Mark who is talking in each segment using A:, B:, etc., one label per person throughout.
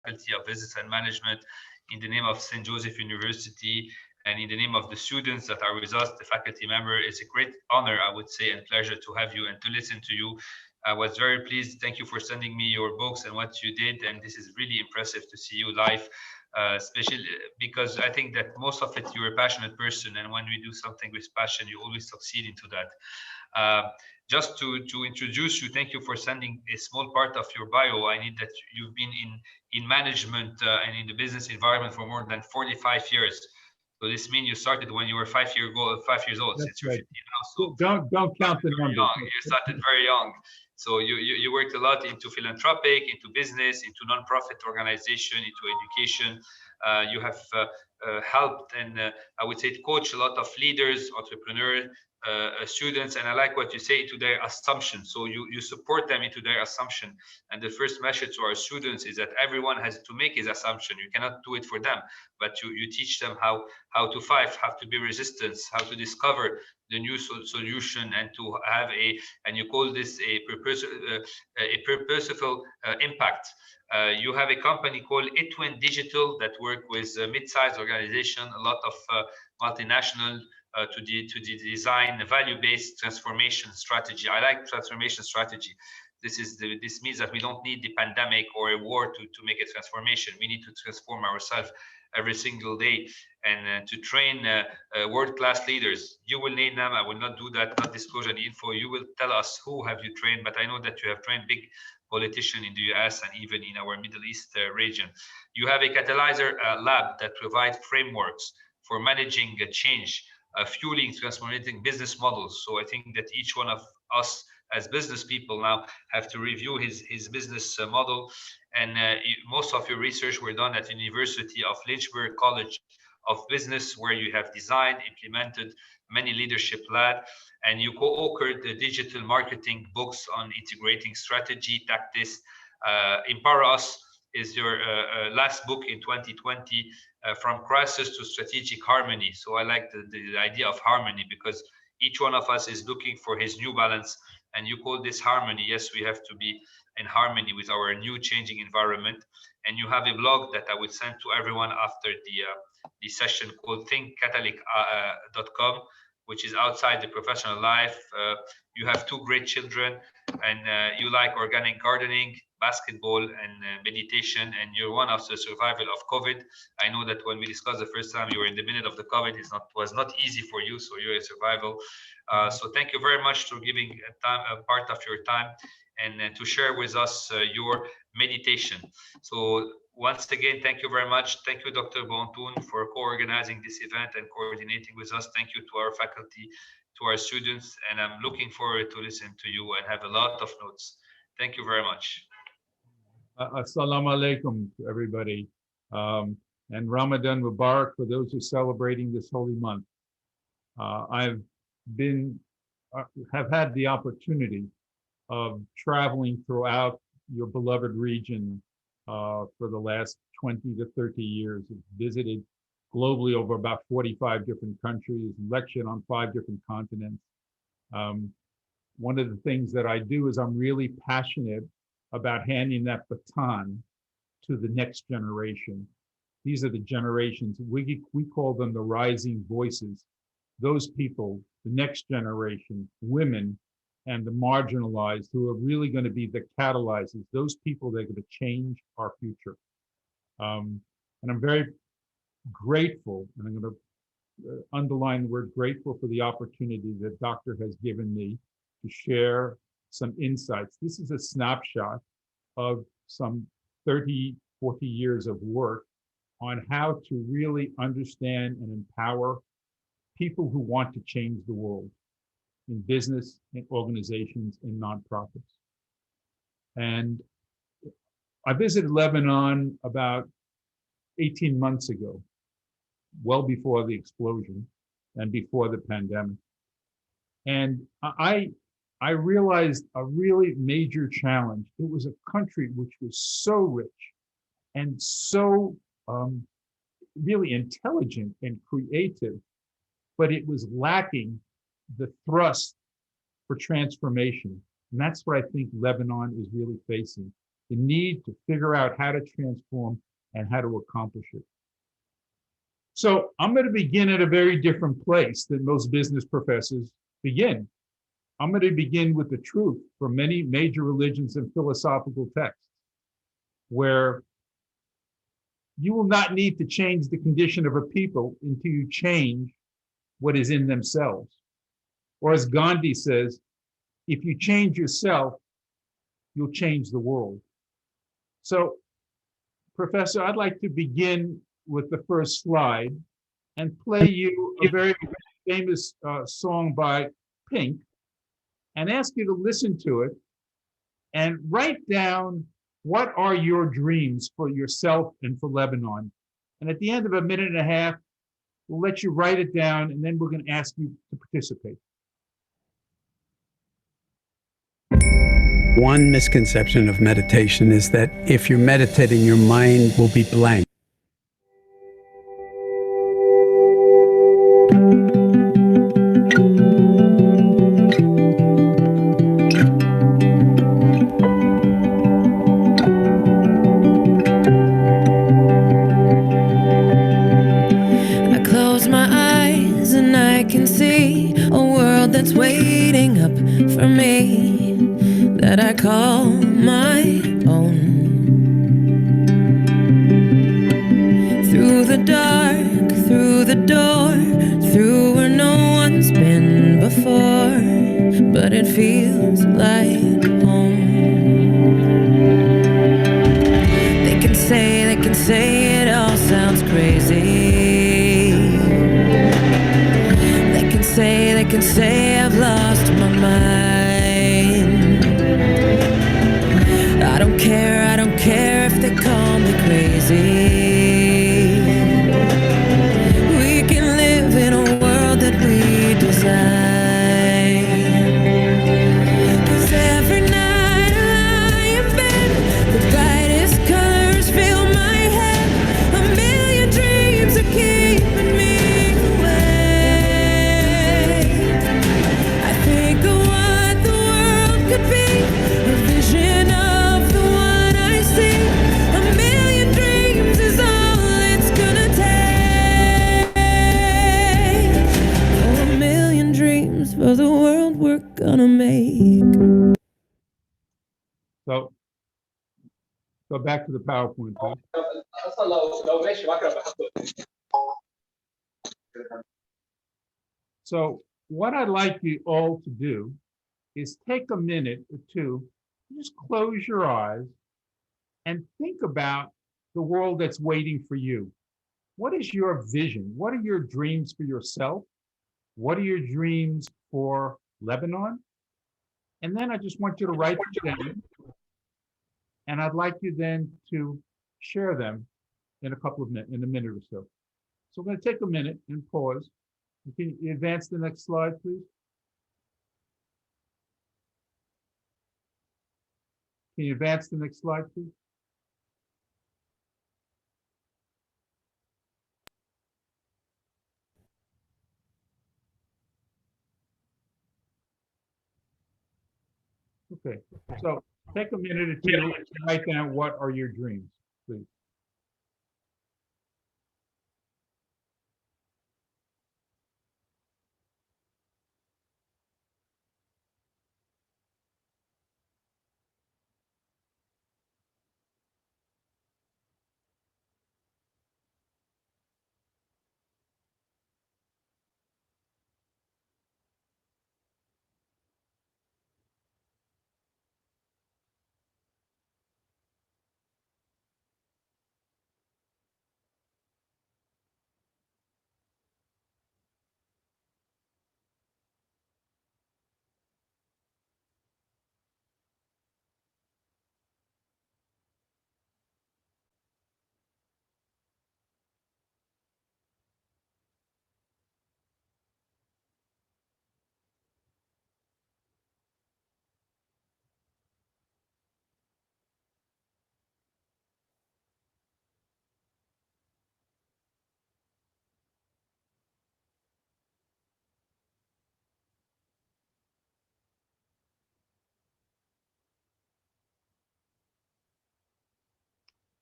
A: Faculty of Business and Management, in the name of St. Joseph University, and in the name of the students that are with us, the faculty member. It's a great honor, I would say, and pleasure to have you and to listen to you. I was very pleased. Thank you for sending me your books and what you did. And this is really impressive to see you live, especially because I think that most of it, you're a passionate person. And when we do something with passion, you always succeed into that. Just to introduce you, thank you for sending a small part of your bio. I need that you've been in management and in the business environment for more than 45 years. So this means you started when you were 5 years old.
B: That's
A: Since you're
B: right.
A: 50 now, so
B: Don't count the
A: very
B: numbers.
A: young. You started very young. So you worked a lot into philanthropic, into business, into nonprofit organization, into education. You have helped and I would say coach a lot of leaders, entrepreneurs, students, and I like what you say, to their assumption. So you support them into their assumption. And the first message to our students is that everyone has to make his assumption. You cannot do it for them, but you teach them how to fight, how to be resistance, how to discover the new solution, and to have and you call this a purposeful impact. You have a company called Itwin Digital that work with mid-sized organization, a lot of multinational, to design a value-based transformation strategy. I like transformation strategy. This means that we don't need the pandemic or a war to make a transformation. We need to transform ourselves every single day, and to train world-class leaders. You will name them. I will not do that, not disclose any info. You will tell us who have you trained, but I know that you have trained big politicians in the US and even in our Middle East region. You have a catalyzer lab that provides frameworks for managing change, fueling transforming business models. So I think that each one of us as business people now have to review his business model. And most of your research were done at the University of Lynchburg College of Business, where you have designed, implemented many leadership lab, and you co-authored the digital marketing books on integrating strategy, tactics. Empower Us is your last book in 2020, From Crisis to Strategic Harmony. So I like the idea of harmony, because each one of us is looking for his new balance, and you call this harmony. Yes, we have to be in harmony with our new changing environment. And you have a blog that I will send to everyone after the session, called thinkcatholic.com, which is outside the professional life. You have two great children, and you like organic gardening, basketball, and meditation, and you're one of the survival of COVID. I know that when we discussed the first time, you were in the minute of the COVID. Was not easy for you, so you're a survival. So thank you very much for giving a part of your time, and to share with us your meditation. So once again, thank you very much. Thank you, Dr. Bontoun, for co-organizing this event and coordinating with us. Thank you to our faculty, to our students, and I'm looking forward to listen to you and have a lot of notes. Thank you very much.
B: Assalamu alaikum to everybody. And Ramadan Mubarak for those who are celebrating this holy month. I've have had the opportunity of traveling throughout your beloved region for the last 20 to 30 years. I've visited globally over about 45 different countries, lectured on 5 different continents. One of the things that I do is I'm really passionate about handing that baton to the next generation. These are the generations, we call them the rising voices. Those people, the next generation, women, and the marginalized, who are really going to be the catalyzers, those people that are going to change our future. And I'm very grateful, and I'm going to underline the word grateful, for the opportunity that Doctor has given me to share some insights. This is a snapshot of some 30, 40 years of work on how to really understand and empower people who want to change the world in business, in organizations, in nonprofits. And I visited Lebanon about 18 months ago, well before the explosion and before the pandemic. And I realized a really major challenge. It was a country which was so rich and so really intelligent and creative, but it was lacking the thrust for transformation. And that's what I think Lebanon is really facing. the need to figure out how to transform and how to accomplish it. So I'm going to begin at a very different place than most business professors begin. I'm going to begin with the truth from many major religions and philosophical texts, where you will not need to change the condition of a people until you change what is in themselves. Or as Gandhi says, if you change yourself, you'll change the world. So, Professor, I'd like to begin with the first slide and play you a very famous song by Pink and ask you to listen to it and write down what are your dreams for yourself and for Lebanon. And at the end of a minute and a half, we'll let you write it down, and then we're going to ask you to participate.
C: One misconception of meditation is that if you're meditating, your mind will be blank.
D: I close my eyes and I can see a world that's waiting up for me, that I call my own. Through the dark, through the door, through where no one's been before, but it feels like home. They can say it all sounds crazy. They can say I've lost my mind. I don't care if they call me crazy. We can live in a world that we design. 'Cause every night I lie in bed, the brightest colors fill my head. A million dreams are keeping me awake. I think of what the world could be, a vision of the one I see. A million dreams is all it's gonna take. Oh, a million dreams for the world we're gonna make.
B: So, go back to the PowerPoint, please. So, what I'd like you all to do is take a minute or two, just close your eyes and think about the world that's waiting for you. What is your vision? What are your dreams for yourself? What are your dreams for Lebanon? And then I just want you to write them down. And I'd like you then to share them in a minute or so. So we're going to take a minute and pause. Can you advance the next slide, please? Can you advance the next slide, please? Okay, so take a minute or two and write down what are your dreams, please.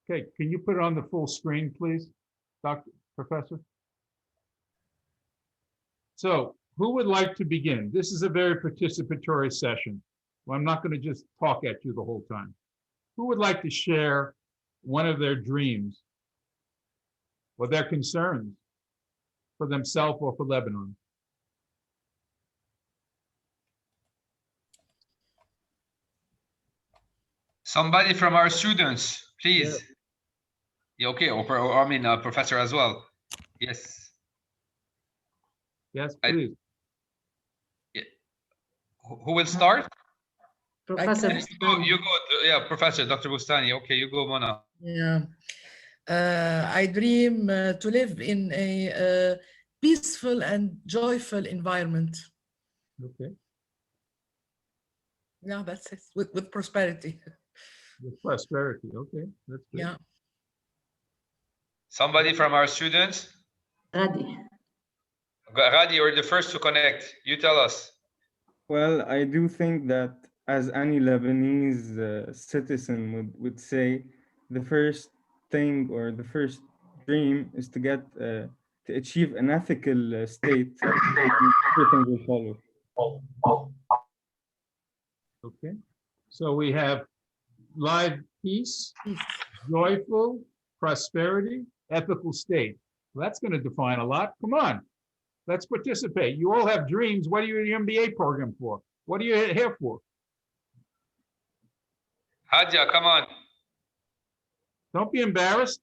B: Okay, can you put it on the full screen, please, Professor? So who would like to begin? This is a very participatory session. Well, I'm not going to just talk at you the whole time. Who would like to share one of their dreams or their concerns for themselves or for Lebanon?
A: Somebody from our students, please. Yeah, okay, or I mean, professor as well. Yes.
B: Yes, please.
A: Who will start?
E: Professor
A: You go, yeah, Professor Dr. Bustani. Okay, you go, Mona.
E: Yeah. I dream to live in a peaceful and joyful environment.
B: Okay.
E: Yeah, that's it. With prosperity.
B: With prosperity. Okay, that's good.
E: Yeah.
A: Somebody from our students?
F: Radi.
A: Radi, you're the first to connect. You tell us.
G: Well, I do think that as any Lebanese citizen would say, the first thing or the first dream is to get to achieve an ethical state. Everything will follow.
B: Okay, so we have live peace, joyful, prosperity, ethical state. Well, that's going to define a lot. Come on, let's participate. You all have dreams. What are you in your MBA program for? What are you here for?
A: Hadia, come on.
B: Don't be embarrassed.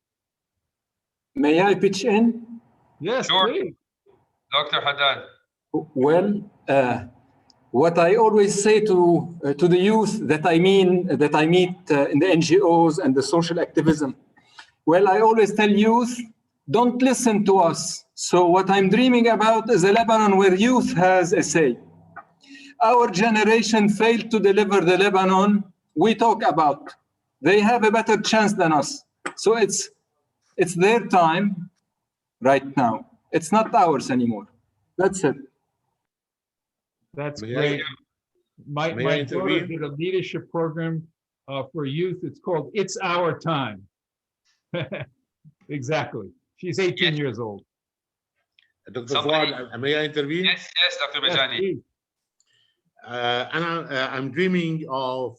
C: May I pitch in?
B: Yes,
A: Sure.
B: please.
A: Dr. Haddad.
C: Well, what I always say to the youth that I meet in the NGOs and the social activism, well, I always tell youth, don't listen to us. So what I'm dreaming about is a Lebanon where youth has a say. Our generation failed to deliver the Lebanon we talk about. They have a better chance than us. So it's their time right now. It's not ours anymore. That's it.
B: That's
H: May
B: great.
H: I
B: My daughter
H: intervene?
B: did a leadership program for youth. It's called It's Our Time. Exactly. She's 18 years old.
H: Dr.
A: Somebody-
H: Fuad, may I intervene?
A: Yes, Dr.
B: Yes,
A: Bajani.
B: please.
H: I'm dreaming of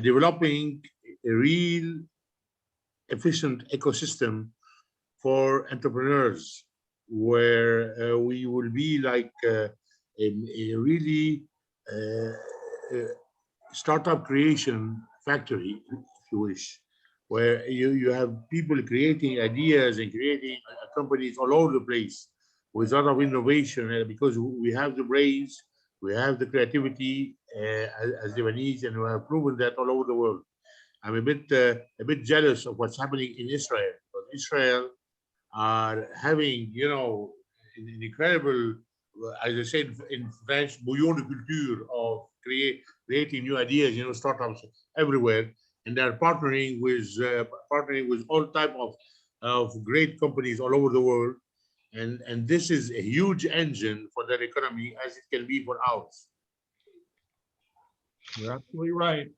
H: developing a real efficient ecosystem for entrepreneurs where we will be like a really startup creation factory, if you wish, where you have people creating ideas and creating companies all over the place with a lot of innovation, because we have the brains, we have the creativity as Lebanese, and we have proven that all over the world. I'm a bit jealous of what's happening in Israel, because Israel are having, an incredible, as I said in French, bouillon de culture of creating new ideas, startups everywhere, and they're partnering with all type of great companies all over the world, and this is a huge engine for their economy, as it can be for ours.
B: You're absolutely right.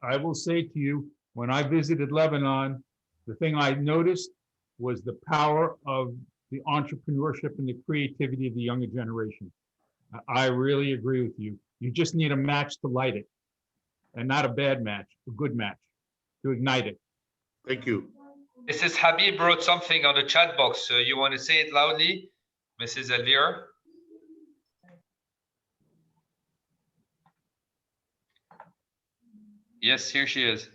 B: I will say to you, when I visited Lebanon, the thing I noticed was the power of the entrepreneurship and the creativity of the younger generation. I really agree with you. You just need a match to light it, and not a bad match, a good match to ignite it.
H: Thank you.
A: Mrs. Habib wrote something on the chat box. You want to say it loudly, Mrs. Elvira? Yes, here she is.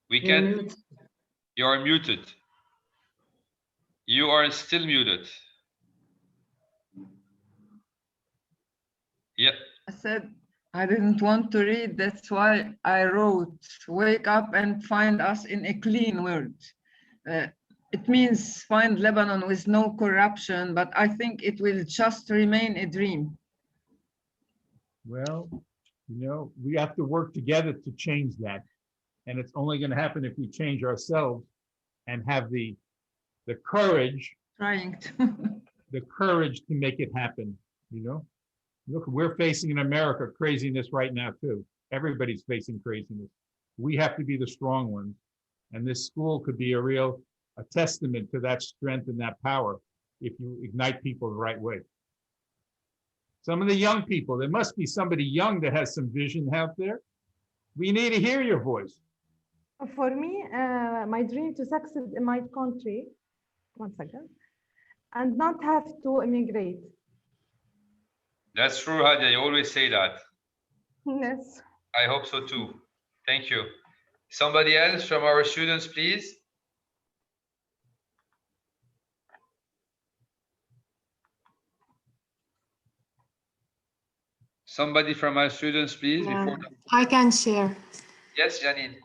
A: We can. You are muted. You are still muted. Yeah.
F: I said I didn't want to read, that's why I wrote, wake up and find us in a clean world. It means find Lebanon with no corruption, but I think it will just remain a dream.
B: Well, we have to work together to change that. And it's only going to happen if we change ourselves and have the courage,
F: Trying to.
B: the courage to make it happen. Look, we're facing in America craziness right now too. Everybody's facing craziness. We have to be the strong ones. And this school could be a testament to that strength and that power if you ignite people the right way. Some of the young people, there must be somebody young that has some vision out there. We need to hear your voice.
I: For me, my dream to succeed in my country, one second, and not have to immigrate.
A: That's true, Hadia. You always say that.
I: Yes.
A: I hope so too. Thank you. Somebody else from our students, please. Somebody from our students, please. Before
J: I can share.
A: Yes, Janine.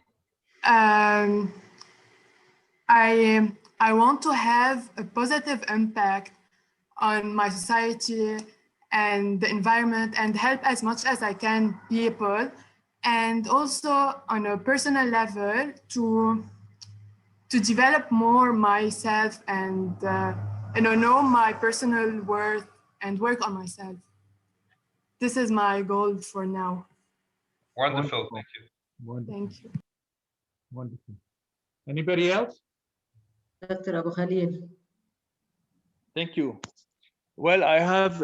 J: I want to have a positive impact on my society and the environment and help as much as I can people, and also on a personal level to develop more myself and know my personal worth and work on myself. This is my goal for now.
A: Wonderful. Thank you.
B: Wonderful.
J: Thank you.
B: Wonderful. Anybody else?
K: Dr. Abu Khalil.
L: Thank you. Well, I have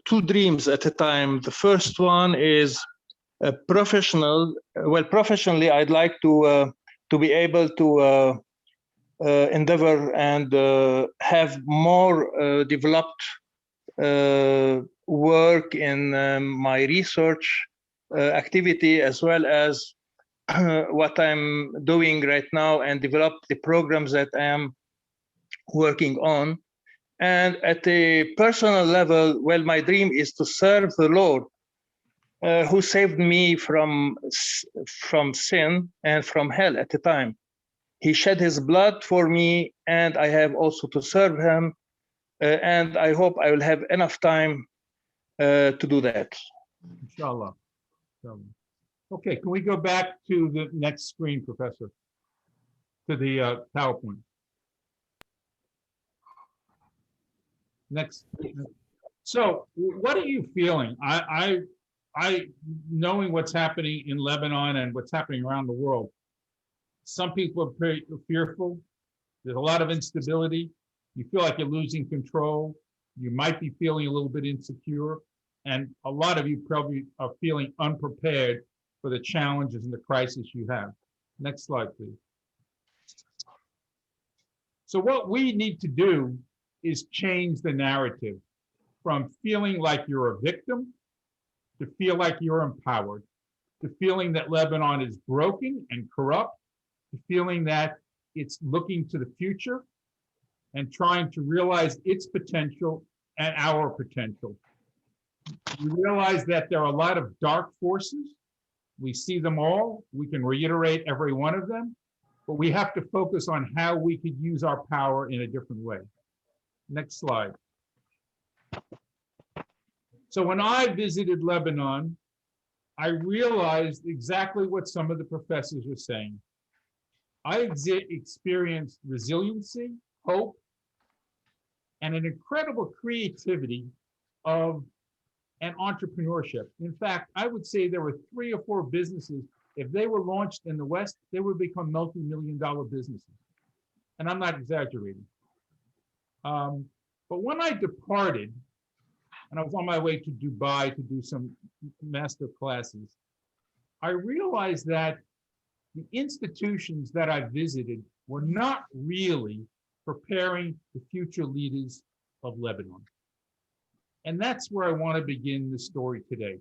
L: two dreams at a time. The first one is professional. Well, professionally, I'd like to be able to endeavor and have more developed work in my research activity, as well as what I'm doing right now, and develop the programs that I am working on. And at a personal level, well, my dream is to serve the Lord, who saved me from sin and from hell at the time. He shed his blood for me, and I have also to serve him. And I hope I will have enough time to do that.
B: Inshallah. Okay, can we go back to the next screen, Professor? To the PowerPoint. Next. So, what are you feeling? I knowing what's happening in Lebanon and what's happening around the world, some people are very fearful. There's a lot of instability. You feel like you're losing control. You might be feeling a little bit insecure. And a lot of you probably are feeling unprepared for the challenges and the crisis you have. Next slide, please. So what we need to do is change the narrative from feeling like you're a victim to feel like you're empowered, to feeling that Lebanon is broken and corrupt, to feeling that it's looking to the future and trying to realize its potential and our potential. We realize that there are a lot of dark forces. We see them all. We can reiterate every one of them, but we have to focus on how we could use our power in a different way. Next slide. So when I visited Lebanon, I realized exactly what some of the professors were saying. I experienced resiliency, hope, and an incredible creativity of and entrepreneurship. In fact, I would say there were 3 or 4 businesses. If they were launched in the West, they would become multi-million-dollar businesses. And I'm not exaggerating. But when I departed, and I was on my way to Dubai to do some master classes, I realized that the institutions that I visited were not really preparing the future leaders of Lebanon. And that's where I want to begin the story today.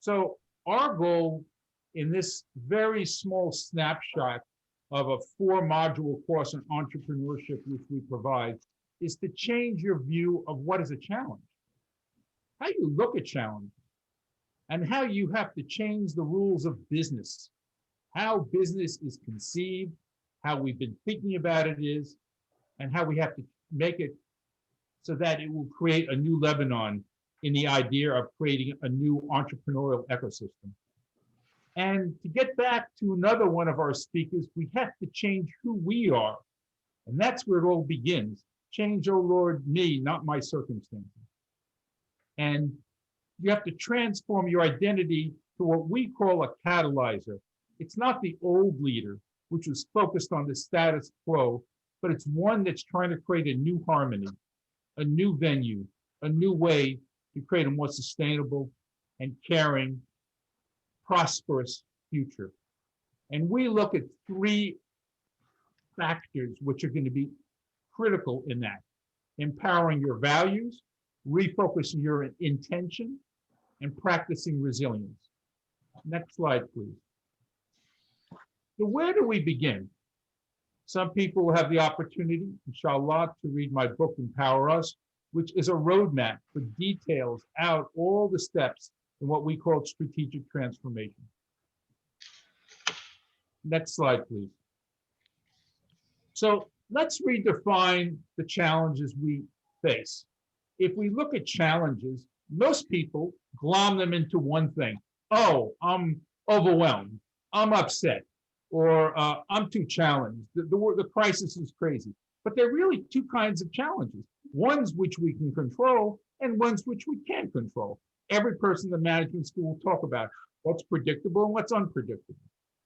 B: So our goal in this very small snapshot of a 4-module course on entrepreneurship, which we provide, is to change your view of what is a challenge, how you look at challenges, and how you have to change the rules of business, how business is conceived, how we've been thinking about it is, and how we have to make it so that it will create a new Lebanon in the idea of creating a new entrepreneurial ecosystem. And to get back to another one of our speakers, we have to change who we are. And that's where it all begins. Change, oh Lord, me, not my circumstances. And You have to transform your identity to what we call a catalyzer. It's not the old leader, which was focused on the status quo, but it's one that's trying to create a new harmony, a new venue, a new way to create a more sustainable and caring, prosperous future. And we look at 3 factors which are going to be critical in that: empowering your values, refocusing your intention, and practicing resilience. Next slide, please. So where do we begin? Some people will have the opportunity, inshallah, to read my book, Empower Us, which is a roadmap for details out all the steps in what we call strategic transformation. Next slide, please. So let's redefine the challenges we face. If we look at challenges, most people glom them into one thing. Oh, I'm overwhelmed, I'm upset, or I'm too challenged. The crisis is crazy. But there are really 2 kinds of challenges. Ones which we can control and ones which we can't control. Every person in the management school will talk about what's predictable and what's unpredictable.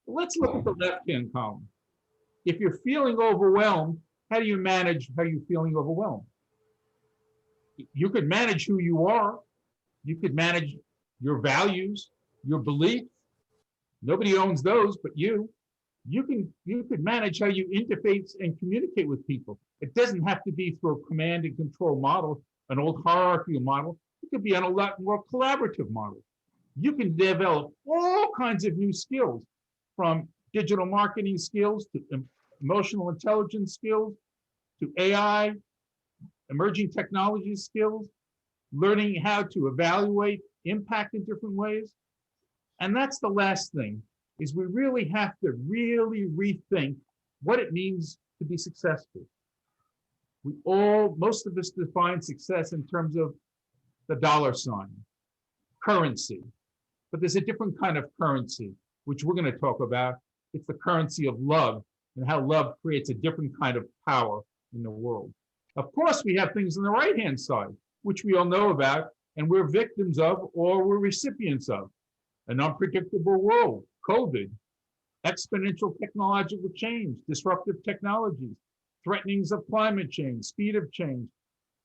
B: Let's look at the left-hand column. If you're feeling overwhelmed, how do you manage how you're feeling overwhelmed? You could manage who you are. You could manage your values, your beliefs. Nobody owns those but you. You could manage how you interface and communicate with people. It doesn't have to be through a command and control model, an old hierarchical model. It could be on a lot more collaborative model. You can develop all kinds of new skills, from digital marketing skills to emotional intelligence skills to AI, emerging technology skills, learning how to evaluate impact in different ways. And that's the last thing, is we really have to really rethink what it means to be successful. Most of us define success in terms of the dollar sign, currency. But there's a different kind of currency, which we're going to talk about. It's the currency of love, and how love creates a different kind of power in the world. Of course, we have things on the right-hand side, which we all know about, and we're victims of, or we're recipients of. An unpredictable world, COVID, exponential technological change, disruptive technologies, threatenings of climate change, speed of change,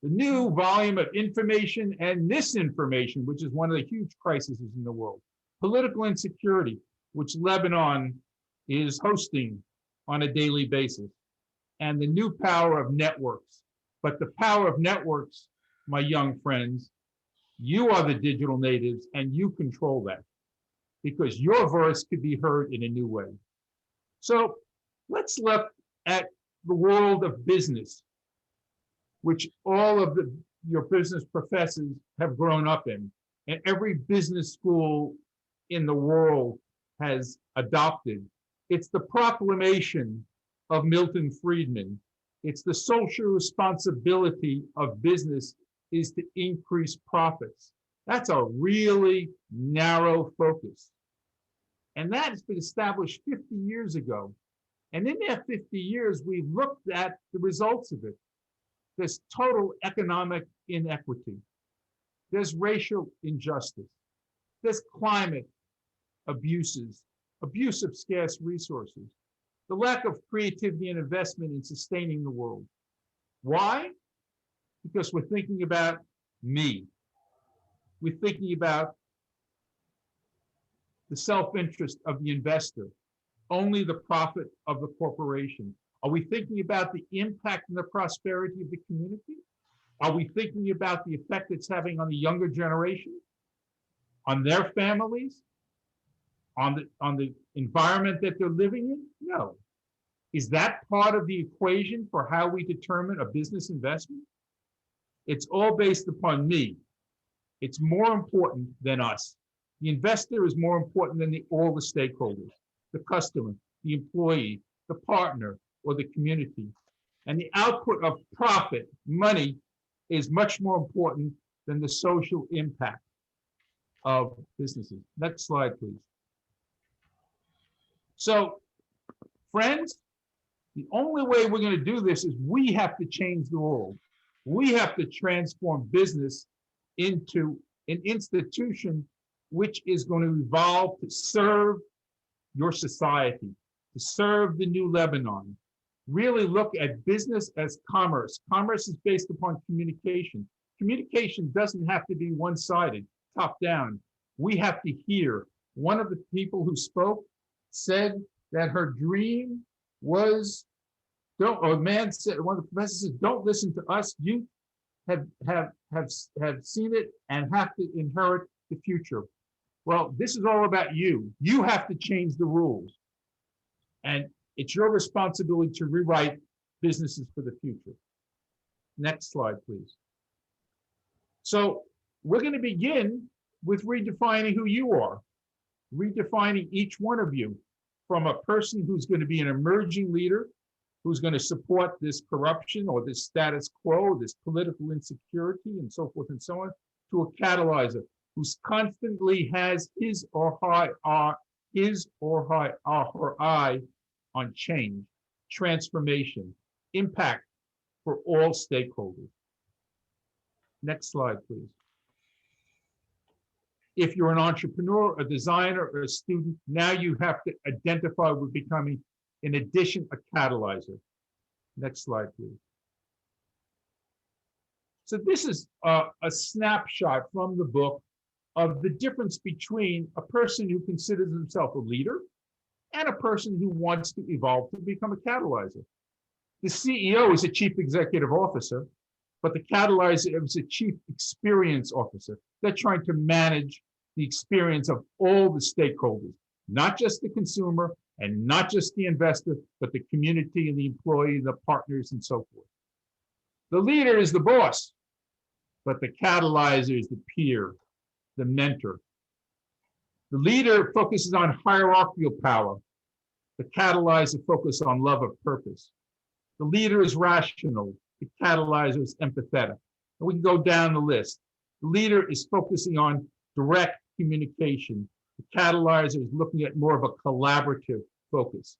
B: the new volume of information and misinformation, which is one of the huge crises in the world, political insecurity, which Lebanon is hosting on a daily basis, and the new power of networks. But the power of networks, my young friends, you are the digital natives and you control that, because your voice could be heard in a new way. So let's look at the world of business, which all of your business professors have grown up in, and every business school in the world has adopted. It's the proclamation of Milton Friedman. It's the social responsibility of business is to increase profits. That's a really narrow focus. And that has been established 50 years ago. And in that 50 years, we've looked at the results of it. There's total economic inequity. There's racial injustice. There's climate abuses, abuse of scarce resources, the lack of creativity and investment in sustaining the world. Why? Because we're thinking about me. We're thinking about the self-interest of the investor, only the profit of the corporation. Are we thinking about the impact and the prosperity of the community? Are we thinking about the effect it's having on the younger generation, on their families, on the environment that they're living in? No. Is that part of the equation for how we determine a business investment? It's all based upon me. It's more important than us. The investor is more important than all the stakeholders, the customer, the employee, the partner, or the community. And the output of profit, money, is much more important than the social impact of businesses. Next slide, please. So, friends, the only way we're going to do this is we have to change the world. We have to transform business into an institution which is going to evolve to serve your society, to serve the new Lebanon. Really look at business as commerce. Commerce is based upon communication. Communication doesn't have to be one-sided, top-down. We have to hear. One of the people who spoke said that her dream was, or a man said, one of the professors said, don't listen to us. You have seen it and have to inherit the future. Well, this is all about you. You have to change the rules. And it's your responsibility to rewrite businesses for the future. Next slide, please. So we're going to begin with redefining who you are, redefining each one of you from a person who's going to be an emerging leader, who's going to support this corruption or this status quo, this political insecurity and so forth and so on, to a catalyzer who's constantly has his or her eye on change, transformation, impact for all stakeholders. Next slide, please. If you're an entrepreneur, a designer, or a student, now you have to identify with becoming, in addition, a catalyzer. Next slide, please. So this is a snapshot from the book of the difference between a person who considers himself a leader and a person who wants to evolve to become a catalyzer. The CEO is a chief executive officer, but the catalyzer is a chief experience officer. They're trying to manage the experience of all the stakeholders, not just the consumer and not just the investor, but the community and the employee, the partners, and so forth. The leader is the boss, but the catalyzer is the peer, the mentor. The leader focuses on hierarchical power. The catalyzer focuses on love of purpose. The leader is rational. The catalyzer is empathetic. And we can go down the list. The leader is focusing on direct communication. The catalyzer is looking at more of a collaborative focus.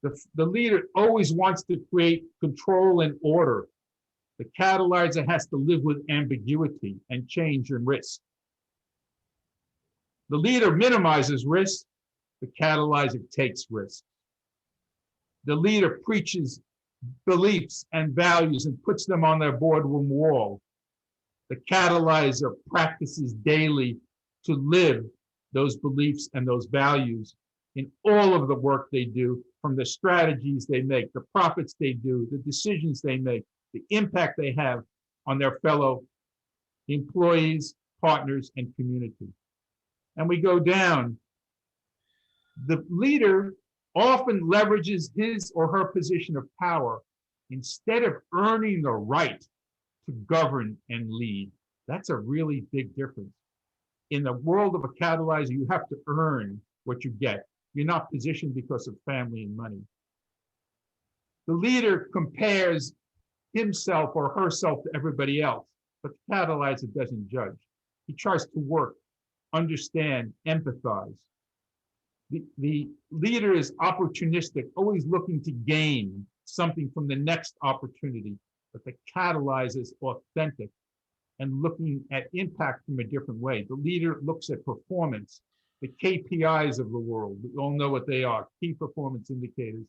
B: The leader always wants to create control and order. The catalyzer has to live with ambiguity and change and risk. The leader minimizes risk. The catalyzer takes risks. The leader preaches beliefs and values and puts them on their boardroom wall. The catalyzer practices daily to live those beliefs and those values in all of the work they do, from the strategies they make, the profits they do, the decisions they make, the impact they have on their fellow employees, partners, and community. And we go down. The leader often leverages his or her position of power instead of earning the right to govern and lead. That's a really big difference. In the world of a catalyzer, you have to earn what you get. You're not positioned because of family and money. The leader compares himself or herself to everybody else, but the catalyzer doesn't judge. He tries to work, understand, empathize. The leader is opportunistic, always looking to gain something from the next opportunity, but the catalyzer is authentic and looking at impact from a different way. The leader looks at performance, the KPIs of the world. We all know what they are, key performance indicators,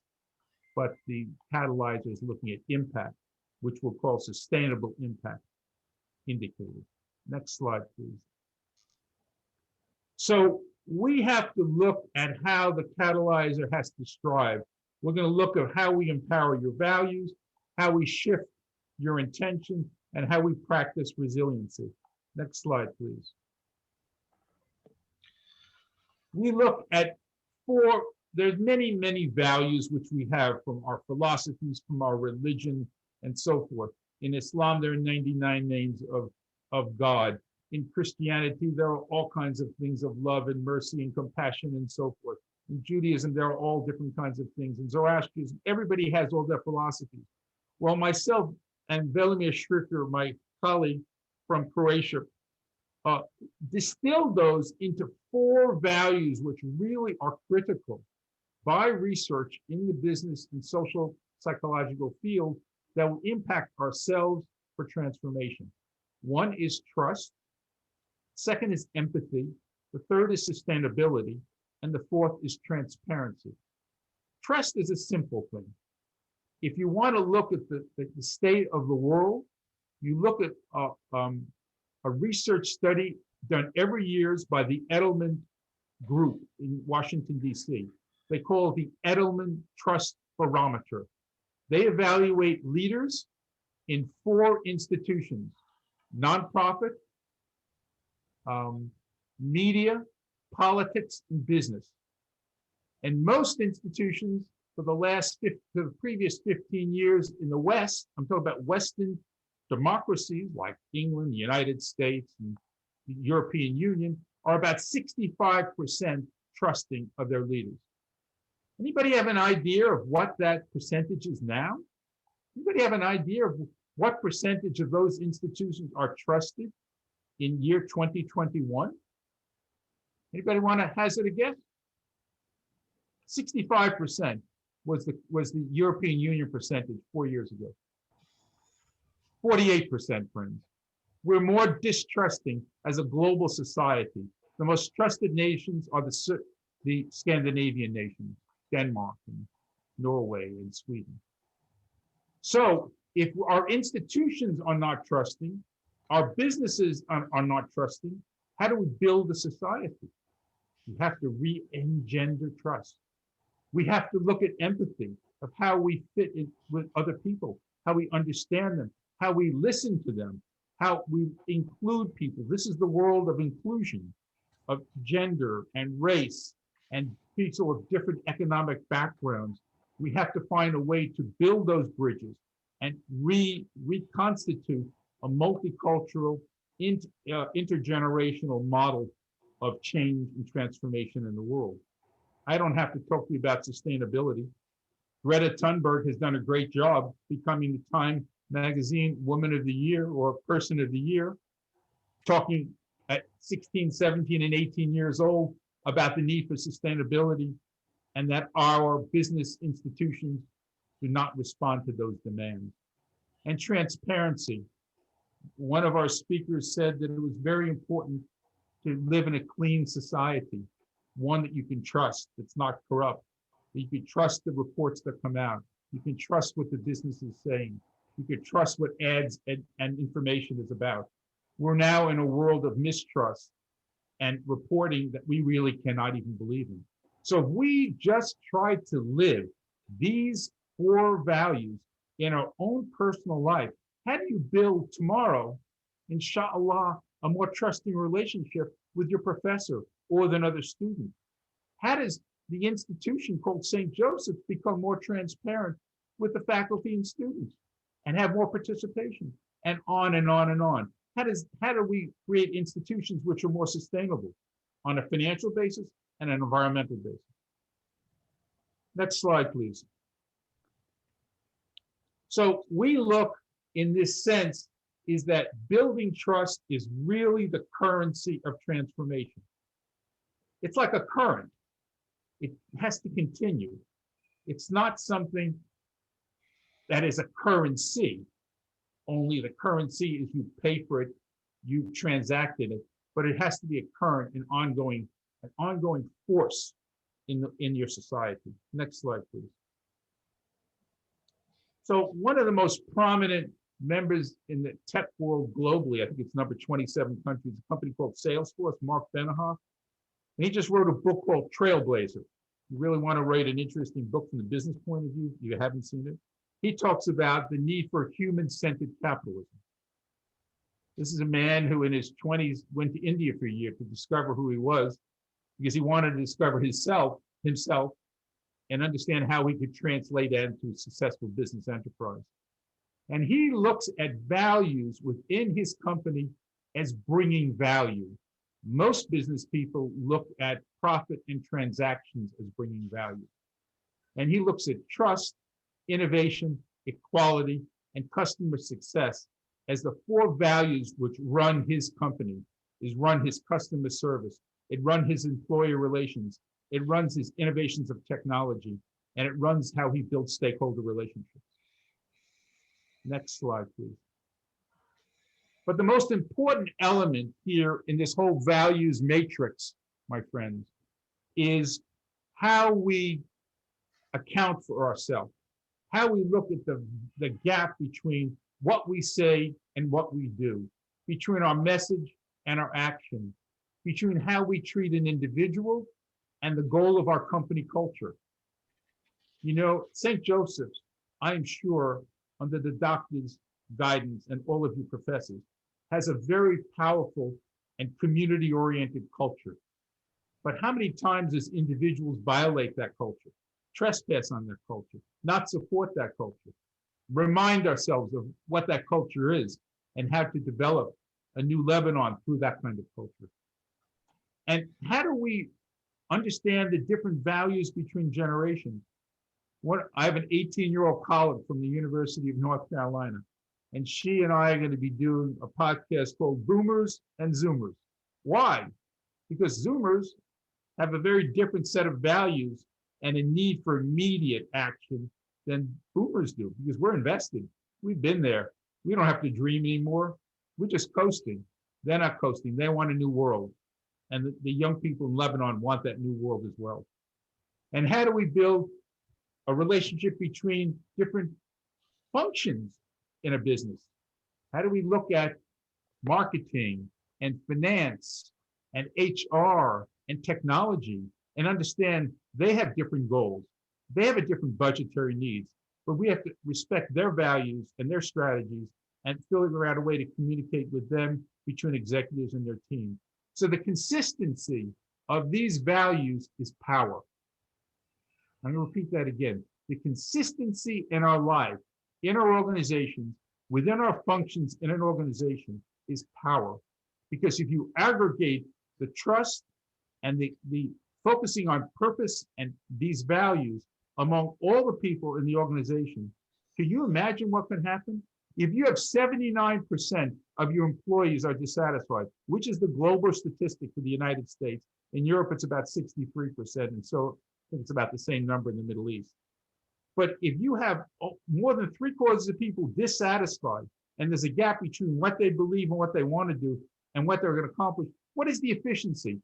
B: but the catalyzer is looking at impact, which we'll call sustainable impact indicators. Next slide, please. So we have to look at how the catalyzer has to strive. We're going to look at how we empower your values, how we shift your intention, and how we practice resiliency. Next slide, please. We look at there's many, many values which we have from our philosophies, from our religion, and so forth. In Islam, there are 99 names of God. In Christianity, there are all kinds of things of love and mercy and compassion and so forth. In Judaism, there are all different kinds of things. In Zoroastrianism, everybody has all their philosophies. Well, myself and Velimir Šriker, my colleague from Croatia, distilled those into 4 values which really are critical by research in the business and social psychological field that will impact ourselves for transformation. One is trust. Second is empathy. The third is sustainability. And the fourth is transparency. Trust is a simple thing. If you want to look at the state of the world, you look at a research study done every year by the Edelman Group in Washington, D.C. They call it the Edelman Trust Barometer. They evaluate leaders in 4 institutions: nonprofit, media, politics, and business. And most institutions for the previous 15 years in the West, I'm talking about Western democracies like England, the United States, and the European Union, are about 65% trusting of their leaders. Anybody have an idea of what that percentage is now? Anybody have an idea of what percentage of those institutions are trusted in year 2021? Anybody want to hazard a guess? 65% was the European Union percentage 4 years ago. 48%, friends. We're more distrusting as a global society. The most trusted nations are the Scandinavian nations, Denmark and Norway and Sweden. So if our institutions are not trusting, our businesses are not trusting, how do we build a society? We have to re-engender trust. We have to look at empathy of how we fit in with other people, how we understand them, how we listen to them, how we include people. This is the world of inclusion, of gender and race and people of different economic backgrounds. We have to find a way to build those bridges and reconstitute a multicultural, intergenerational model of change and transformation in the world. I don't have to talk to you about sustainability. Greta Thunberg has done a great job becoming the Time Magazine Woman of the Year or Person of the Year, talking at 16, 17, and 18 years old about the need for sustainability and that our business institutions do not respond to those demands. And transparency. One of our speakers said that it was very important to live in a clean society, one that you can trust, that's not corrupt, that you can trust the reports that come out, you can trust what the business is saying, you can trust what ads and information is about. We're now in a world of mistrust and reporting that we really cannot even believe in. So if we just try to live these 4 values in our own personal life, how do you build tomorrow, inshallah, a more trusting relationship with your professor or with another student? How does the institution called St. Joseph's become more transparent with the faculty and students and have more participation, and on and on and on? How do we create institutions which are more sustainable on a financial basis and an environmental basis? Next slide, please. So we look in this sense is that building trust is really the currency of transformation. It's like a current. It has to continue. It's not something that is a currency. Only the currency is you pay for it, you transacted it, but it has to be a current, an ongoing force in your society. Next slide, please. So one of the most prominent members in the tech world globally, I think it's number 27 countries, a company called Salesforce, Mark Benioff. And he just wrote a book called Trailblazer. You really want to write an interesting book from the business point of view, if you haven't seen it. He talks about the need for human-centered capitalism. This is a man who in his 20s went to India for a year to discover who he was, because he wanted to discover himself and understand how he could translate that into a successful business enterprise. And he looks at values within his company as bringing value. Most business people look at profit and transactions as bringing value. And he looks at trust, innovation, equality, and customer success as the 4 values which run his company, is run his customer service, it runs his employee relations, it runs his innovations of technology, and it runs how he builds stakeholder relationships. Next slide, please. But the most important element here in this whole values matrix, my friends, is how we account for ourselves, how we look at the gap between what we say and what we do, between our message and our action, between how we treat an individual and the goal of our company culture. You know, St. Joseph's, I am sure, under the doctor's guidance and all of you professors, has a very powerful and community-oriented culture. But how many times as individuals violate that culture, trespass on their culture, not support that culture, remind ourselves of what that culture is and how to develop a new Lebanon through that kind of culture? And how do we understand the different values between generations? I have an 18-year-old colleague from the University of North Carolina, and she and I are going to be doing a podcast called Boomers and Zoomers. Why? Because Zoomers have a very different set of values and a need for immediate action than Boomers do, because we're invested. We've been there. We don't have to dream anymore. We're just coasting. They're not coasting. They want a new world. And the young people in Lebanon want that new world as well. And how do we build a relationship between different functions in a business? How do we look at marketing and finance and HR and technology and understand they have different goals? They have a different budgetary needs, but we have to respect their values and their strategies and figure out a way to communicate with them between executives and their team. So the consistency of these values is power. I'm going to repeat that again. The consistency in our life, in our organizations, within our functions in an organization is power. Because if you aggregate the trust and the focusing on purpose and these values among all the people in the organization, can you imagine what can happen? If you have 79% of your employees are dissatisfied, which is the global statistic for the United States, in Europe it's about 63%, and so I think it's about the same number in the Middle East. But if you have more than 3/4 of people dissatisfied, and there's a gap between what they believe and what they want to do and what they're going to accomplish, what is the efficiency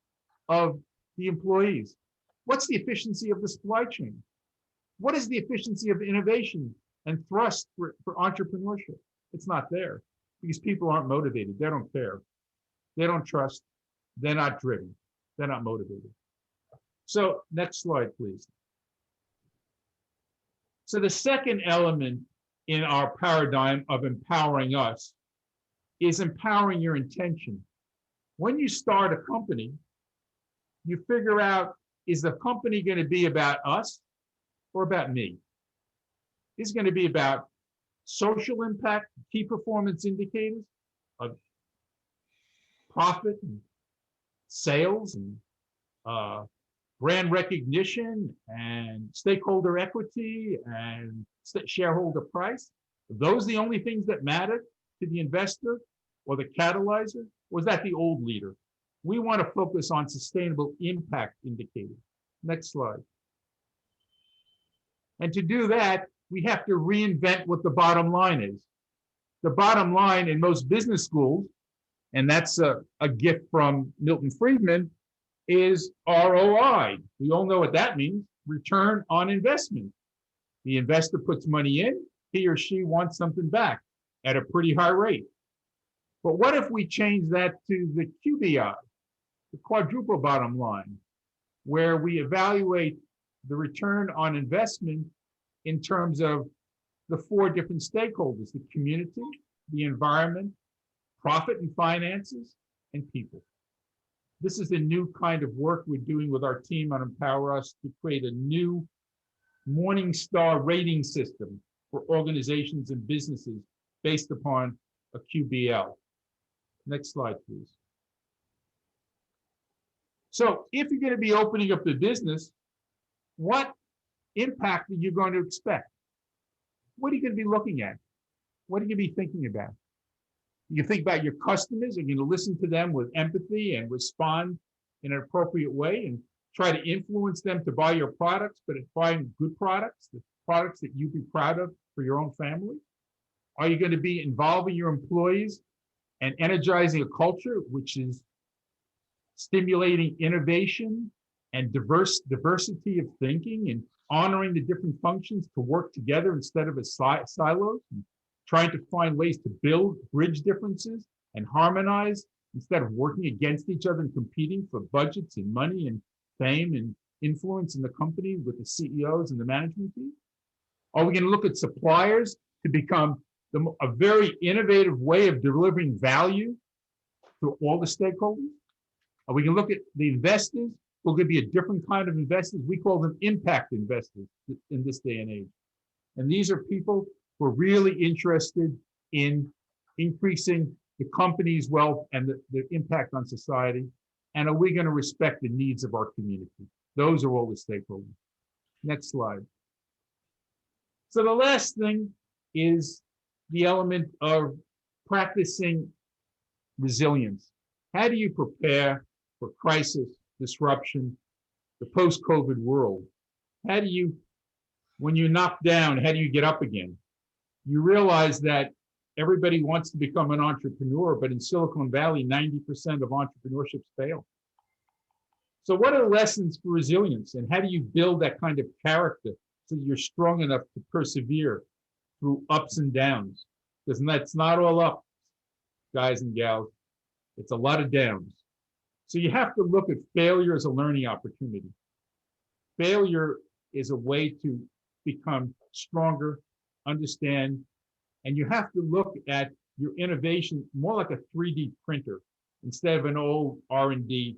B: of the employees? What's the efficiency of the supply chain? What is the efficiency of innovation and thrust for entrepreneurship? It's not there because people aren't motivated. They don't care. They don't trust. They're not driven. They're not motivated. So next slide, please. So the second element in our paradigm of empowering us is empowering your intention. When you start a company, you figure out, is the company going to be about us or about me? Is it going to be about social impact, key performance indicators of profit and sales and brand recognition and stakeholder equity and shareholder price? Are those the only things that matter to the investor or the catalyzer? Or is that the old leader? We want to focus on sustainable impact indicators. Next slide. And to do that, we have to reinvent what the bottom line is. The bottom line in most business schools, and that's a gift from Milton Friedman, is ROI. We all know what that means, return on investment. The investor puts money in, he or she wants something back at a pretty high rate. But what if we change that to the QBI, the quadruple bottom line, where we evaluate the return on investment in terms of the 4 different stakeholders: the community, the environment, profit and finances, and people. This is the new kind of work we're doing with our team on Empower Us to create a new Morningstar rating system for organizations and businesses based upon a QBL. Next slide, please. So if you're going to be opening up the business, what impact are you going to expect? What are you going to be looking at? What are you going to be thinking about? You think about your customers. Are you going to listen to them with empathy and respond in an appropriate way and try to influence them to buy your products, but buying good products, the products that you'd be proud of for your own family? Are you going to be involving your employees and energizing a culture which is stimulating innovation and diversity of thinking and honoring the different functions to work together instead of as silos, and trying to find ways to bridge differences and harmonize instead of working against each other and competing for budgets and money and fame and influence in the company with the CEOs and the management team? Are we going to look at suppliers to become a very innovative way of delivering value to all the stakeholders? Are we going to look at the investors? We're going to be a different kind of investors. We call them impact investors in this day and age. And these are people who are really interested in increasing the company's wealth and the impact on society. And are we going to respect the needs of our community? Those are all the stakeholders. Next slide. So the last thing is the element of practicing resilience. How do you prepare for crisis, disruption, the post-COVID world? How do you, when you're knocked down, how do you get up again? You realize that everybody wants to become an entrepreneur, but in Silicon Valley, 90% of entrepreneurships fail. So what are the lessons for resilience, and how do you build that kind of character so you're strong enough to persevere through ups and downs? Because that's not all up, guys and gals. It's a lot of downs. So you have to look at failure as a learning opportunity. Failure is a way to become stronger, understand, and you have to look at your innovation more like a 3D printer instead of an old R&D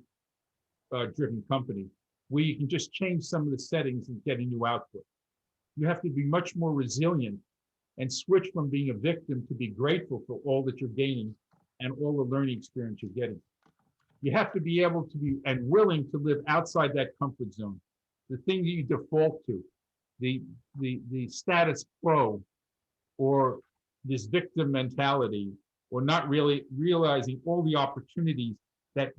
B: driven company where you can just change some of the settings and get a new output. You have to be much more resilient and switch from being a victim to be grateful for all that you're gaining and all the learning experience you're getting. You have to be able to be and willing to live outside that comfort zone. The thing that you default to, the status quo, or this victim mentality, or not really realizing all the opportunities that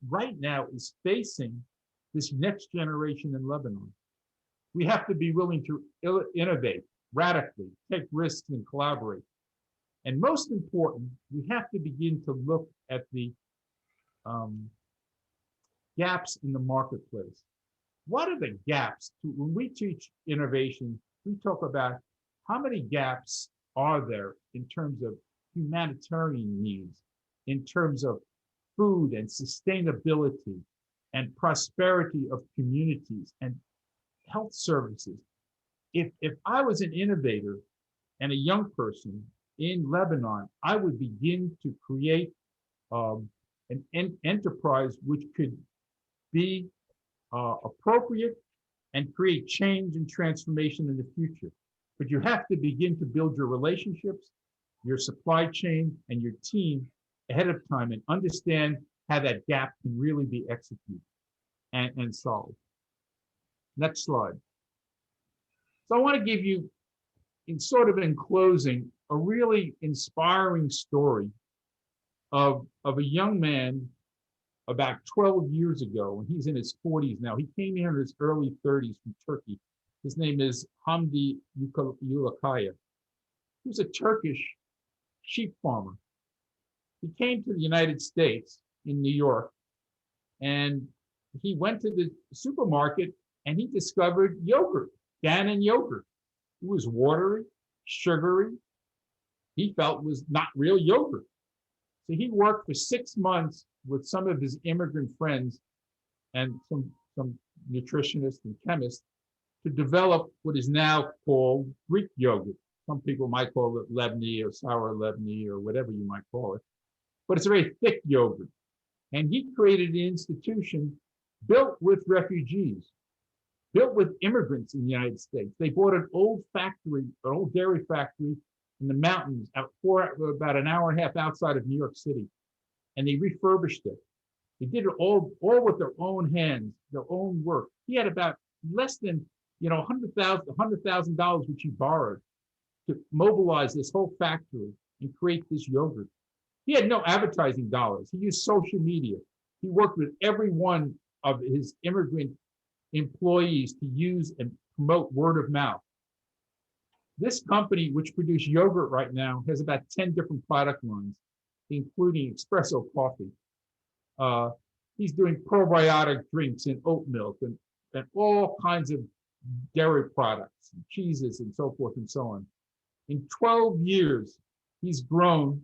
B: right now is facing this next generation in Lebanon. We have to be willing to innovate radically, take risks, and collaborate. And most important, we have to begin to look at the gaps in the marketplace. What are the gaps? When we teach innovation, we talk about how many gaps are there in terms of humanitarian needs, in terms of food and sustainability and prosperity of communities and health services. If I was an innovator and a young person in Lebanon, I would begin to create an enterprise which could be appropriate and create change and transformation in the future. But you have to begin to build your relationships, your supply chain, and your team ahead of time and understand how that gap can really be executed and solved. Next slide. So I want to give you, in closing, a really inspiring story of a young man about 12 years ago, and he's in his 40s now. He came here in his early 30s from Turkey. His name is Hamdi Yulakaya. He was a Turkish sheep farmer. He came to the United States in New York, and he went to the supermarket and he discovered yogurt, Dannon yogurt. It was watery, sugary. He felt was not real yogurt. So he worked for 6 months with some of his immigrant friends and some nutritionists and chemists to develop what is now called Greek yogurt. Some people might call it Lebni or sour Lebni or whatever you might call it. But it's a very thick yogurt. And he created an institution built with refugees, built with immigrants in the United States. They bought an old factory, an old dairy factory in the mountains about an hour and a half outside of New York City. And they refurbished it. They did it all with their own hands, their own work. He had about less than $100,000 which he borrowed to mobilize this whole factory and create this yogurt. He had no advertising dollars. He used social media. He worked with every one of his immigrant employees to use and promote word of mouth. This company, which produces yogurt right now, has about 10 different product lines. including espresso coffee. He's doing probiotic drinks in oat milk and all kinds of dairy products, and cheeses, and so forth and so on. In 12 years, he's grown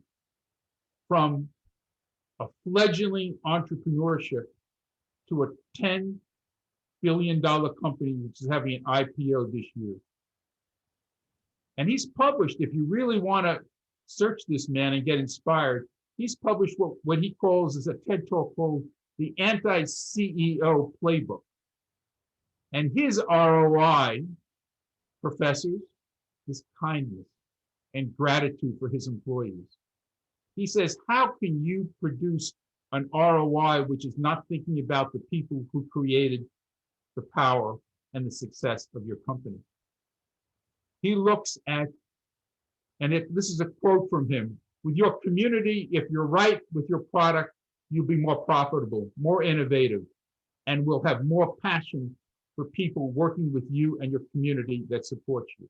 B: from a fledgling entrepreneurship to a $10 billion company, which is having an IPO this year. And he's published, if you really want to search this man and get inspired, he's published what he calls, is a TED Talk called the Anti-CEO Playbook. And his ROI, professors, is kindness and gratitude for his employees. He says, how can you produce an ROI which is not thinking about the people who created the power and the success of your company? He looks at, and this is a quote from him, with your community, if you're right with your product, you'll be more profitable, more innovative, and will have more passion for people working with you and your community that supports you.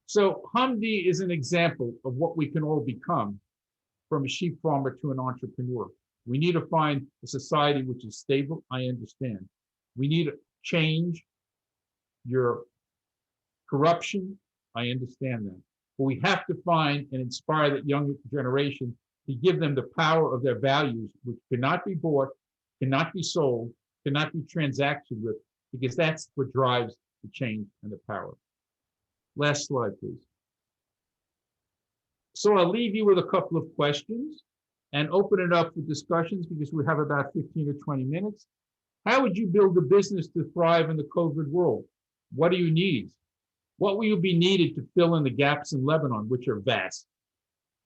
B: So Hamdi is an example of what we can all become, from a sheep farmer to an entrepreneur. We need to find a society which is stable. I understand. We need to change your corruption. I understand that. But we have to find and inspire that young generation to give them the power of their values, which cannot be bought, cannot be sold, cannot be transacted with, because that's what drives the change and the power. Last slide, please. So I'll leave you with a couple of questions and open it up for discussions, because we have about 15 or 20 minutes. How would you build a business to thrive in the COVID world? What do you need? What will you be needed to fill in the gaps in Lebanon, which are vast?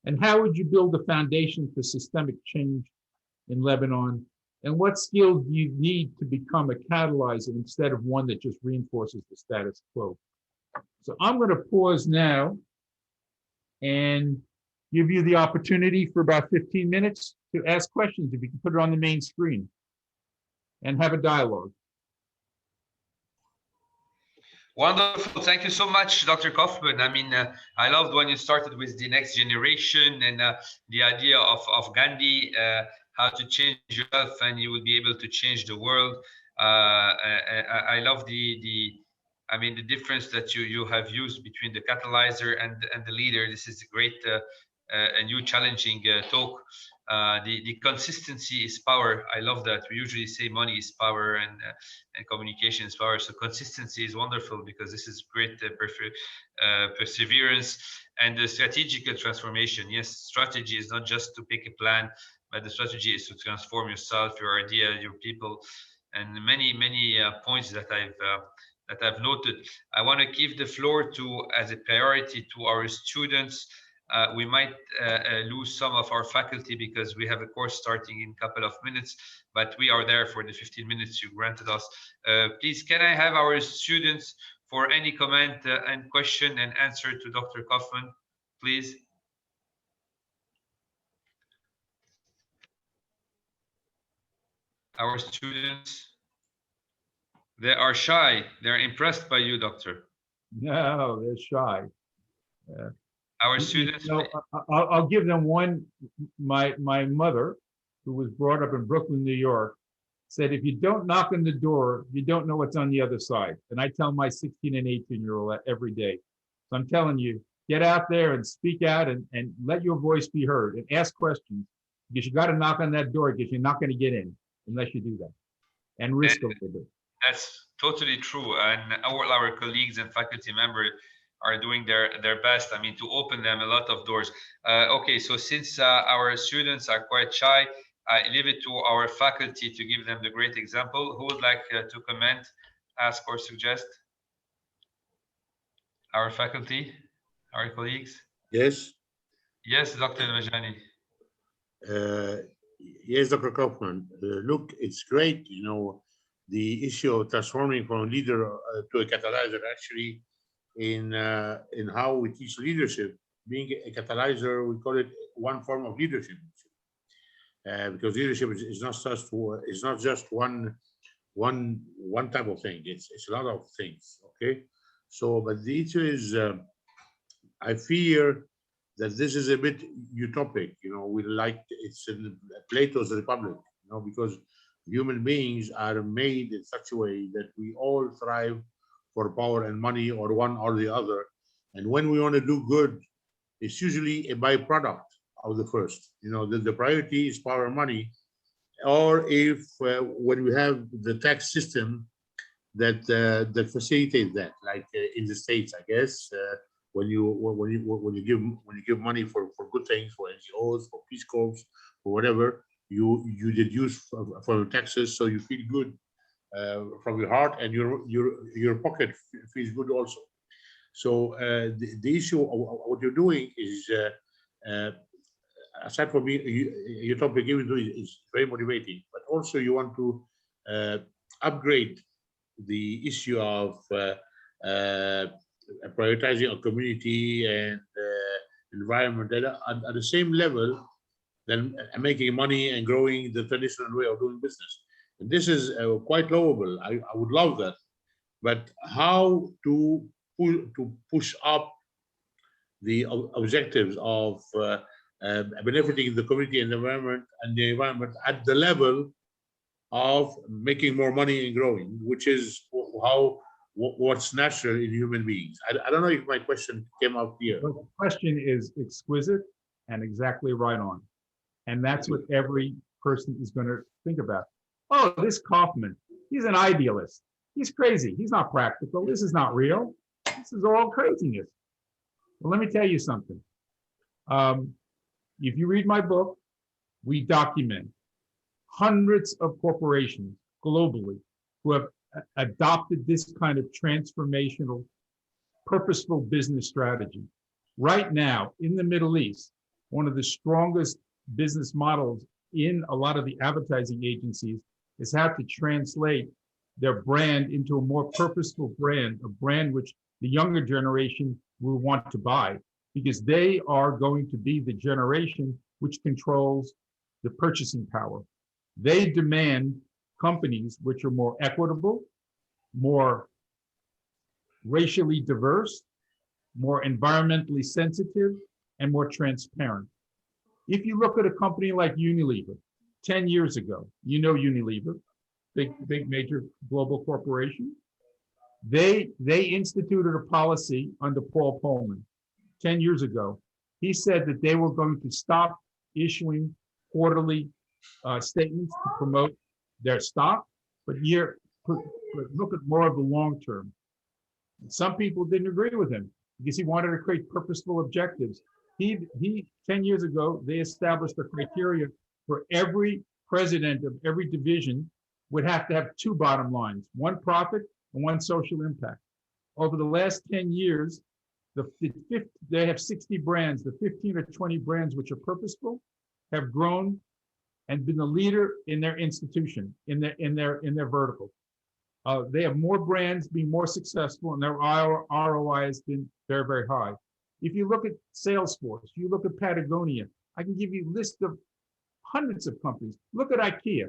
B: And how would you build a foundation for systemic change in Lebanon? And what skills do you need to become a catalyzer instead of one that just reinforces the status quo? So I'm going to pause now and give you the opportunity for about 15 minutes to ask questions, if you can put it on the main screen, and have a dialogue.
A: Wonderful. Thank you so much, Dr. Kaufman. I mean, I loved when you started with the next generation and the idea of Gandhi, how to change yourself and you will be able to change the world. I love the difference that you have used between the catalyzer and the leader. This is a great, a new challenging talk. The consistency is power. I love that. We usually say money is power and communication is power. So consistency is wonderful, because this is great perseverance and the strategic transformation. Yes, strategy is not just to pick a plan, but the strategy is to transform yourself, your idea, your people, and many points that I've noted. I want to give the floor to, as a priority, to our students. We might lose some of our faculty because we have a course starting in a couple of minutes, but we are there for the 15 minutes you granted us. Please, can I have our students for any comment and question and answer to Dr. Kaufman, please? Our students, they are shy. They're impressed by you, doctor.
B: No, they're shy.
A: Our students.
B: I'll give them one. My mother, who was brought up in Brooklyn, New York, said, if you don't knock on the door, you don't know what's on the other side. And I tell my 16 and 18-year-old that every day. So I'm telling you, get out there and speak out and let your voice be heard and ask questions, because you got to knock on that door, because you're not going to get in unless you do that, and risk a little bit.
A: That's totally true. And all our colleagues and faculty members are doing their best, I mean, to open them a lot of doors. Okay, so since our students are quite shy, I leave it to our faculty to give them the great example. Who would like to comment, ask, or suggest? Our faculty, our colleagues?
H: Yes.
A: Yes, Dr. Majani.
H: Yes, Dr. Kaufman. Look, it's great, you know, the issue of transforming from a leader to a catalyzer, actually, in how we teach leadership. Being a catalyzer, we call it one form of leadership, because leadership is not just one type of thing. It's a lot of things. Okay, so but the issue is, I fear that this is a bit utopic. We like, it's in Plato's Republic, because human beings are made in such a way that we all thrive for power and money, or one or the other. And when we want to do good, it's usually a byproduct of the first. The priority is power and money. Or if when we have the tax system that facilitates that, like in the States, I guess, when you give money for good things, for NGOs, for Peace Corps, for whatever, you deduce from taxes, so you feel good from your heart, and your pocket feels good also. So the issue of what you're doing is, aside from your topic even though is very motivating, but also you want to upgrade the issue of prioritizing a community and environment at the same level than making money and growing the traditional way of doing business. And this is quite knowable. I would love that. But how to push up the objectives of benefiting the community and the environment at the level of making more money and growing, which is what's natural in human beings. I don't know if my question came out here.
B: The question is exquisite and exactly right on. And that's what every person is going to think about. Oh, this Kaufman, he's an idealist. He's crazy. He's not practical. This is not real. This is all craziness. Well, let me tell you something. If you read my book, we document hundreds of corporations globally who have adopted this kind of transformational, purposeful business strategy. Right now, in the Middle East, one of the strongest business models in a lot of the advertising agencies is how to translate their brand into a more purposeful brand, a brand which the younger generation will want to buy, because they are going to be the generation which controls the purchasing power. They demand companies which are more equitable, more racially diverse, more environmentally sensitive, and more transparent. If you look at a company like Unilever, 10 years ago, Unilever, big major global corporation, they instituted a policy under Paul Polman 10 years ago. He said that they were going to stop issuing quarterly statements to promote their stock, but look at more of the long term. Some people didn't agree with him because he wanted to create purposeful objectives. He 10 years ago, they established a criteria for every president of every division would have to have two bottom lines, one profit and one social impact. Over the last 10 years, they have 60 brands. The 15 or 20 brands which are purposeful have grown and been the leader in their institution, in their vertical. They have more brands being more successful, and their ROI has been very, very high. If you look at Salesforce, you look at Patagonia, I can give you a list of hundreds of companies. Look at IKEA.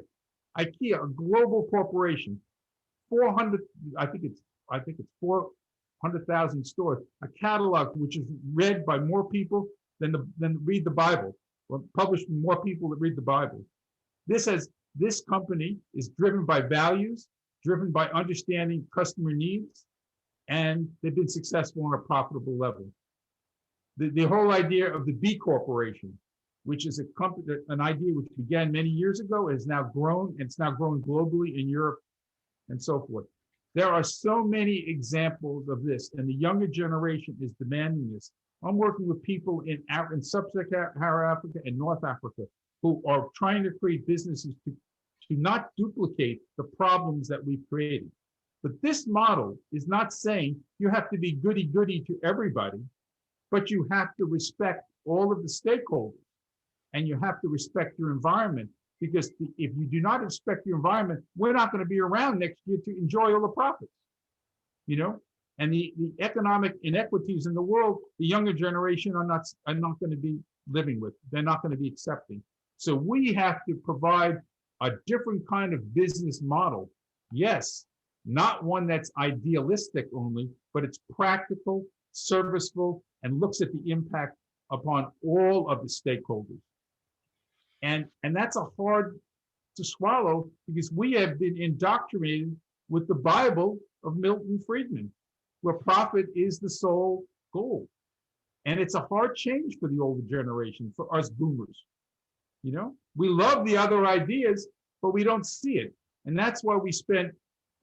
B: IKEA, a global corporation, 400, I think it's 400,000 stores, a catalog which is read by more people than read the Bible, or published by more people that read the Bible. This company is driven by values, driven by understanding customer needs, and they've been successful on a profitable level. The whole idea of the B Corporation, which is an idea which began many years ago, has now grown, and it's now growing globally in Europe and so forth. There are so many examples of this, and the younger generation is demanding this. I'm working with people in Sub-Saharan Africa and North Africa who are trying to create businesses to not duplicate the problems that we've created. But this model is not saying you have to be goody-goody to everybody, but you have to respect all of the stakeholders, and you have to respect your environment, because if you do not respect your environment, we're not going to be around next year to enjoy all the profits, And the economic inequities in the world, the younger generation are not going to be living with. They're not going to be accepting. So we have to provide a different kind of business model. Yes, not one that's idealistic only, but it's practical, serviceful, and looks at the impact upon all of the stakeholders. And that's a hard to swallow because we have been indoctrinated with the Bible of Milton Friedman, where profit is the sole goal. And it's a hard change for the older generation, for us boomers. You know, we love the other ideas, but we don't see it. And that's why we spent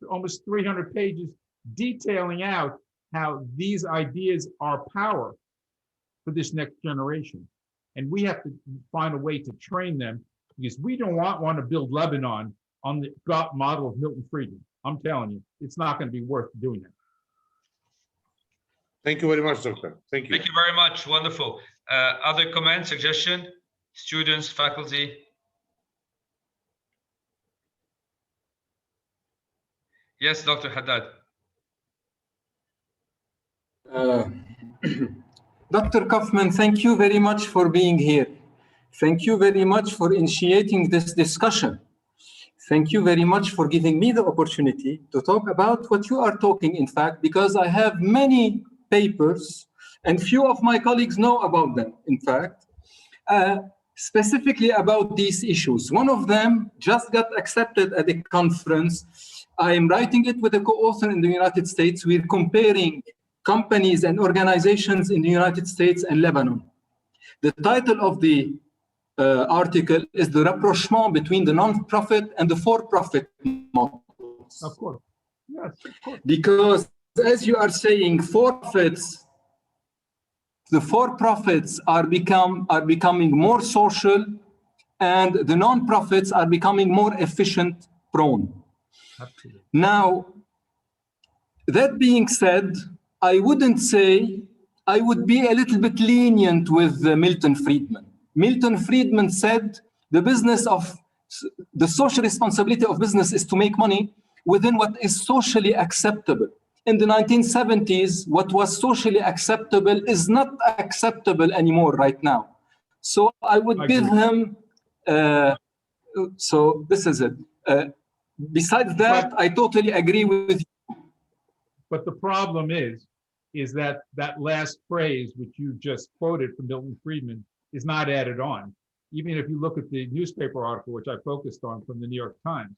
B: almost 300 pages detailing out how these ideas are power for this next generation. And we have to find a way to train them because we don't want to build Lebanon on the model of Milton Friedman. I'm telling you, it's not going to be worth doing it.
H: Thank you very much, Doctor. Thank you.
A: Thank you very much. Wonderful. Other comments, suggestion, students, faculty? Yes, Dr. Haddad.
C: Dr. Kaufman, thank you very much for being here. Thank you very much for initiating this discussion. Thank you very much for giving me the opportunity to talk about what you are talking, in fact, because I have many papers and few of my colleagues know about them, in fact, specifically about these issues. One of them just got accepted at a conference. I am writing it with a co-author in the United States. We're comparing companies and organizations in the United States and Lebanon. The title of the article is the rapprochement between the non-profit and the for-profit models.
B: Of course, yes, of course.
C: Because as you are saying, the for-profits are becoming more social, and the non-profits are becoming more efficient prone.
B: Absolutely.
C: Now, that being said, I wouldn't say, I would be a little bit lenient with Milton Friedman. Milton Friedman said the social responsibility of business is to make money within what is socially acceptable. In the 1970s, what was socially acceptable is not acceptable anymore right now. So I would give him, so this is it. Besides that, I totally agree with you.
B: But the problem is that last phrase, which you just quoted from Milton Friedman, is not added on. Even if you look at the newspaper article, which I focused on from the New York Times,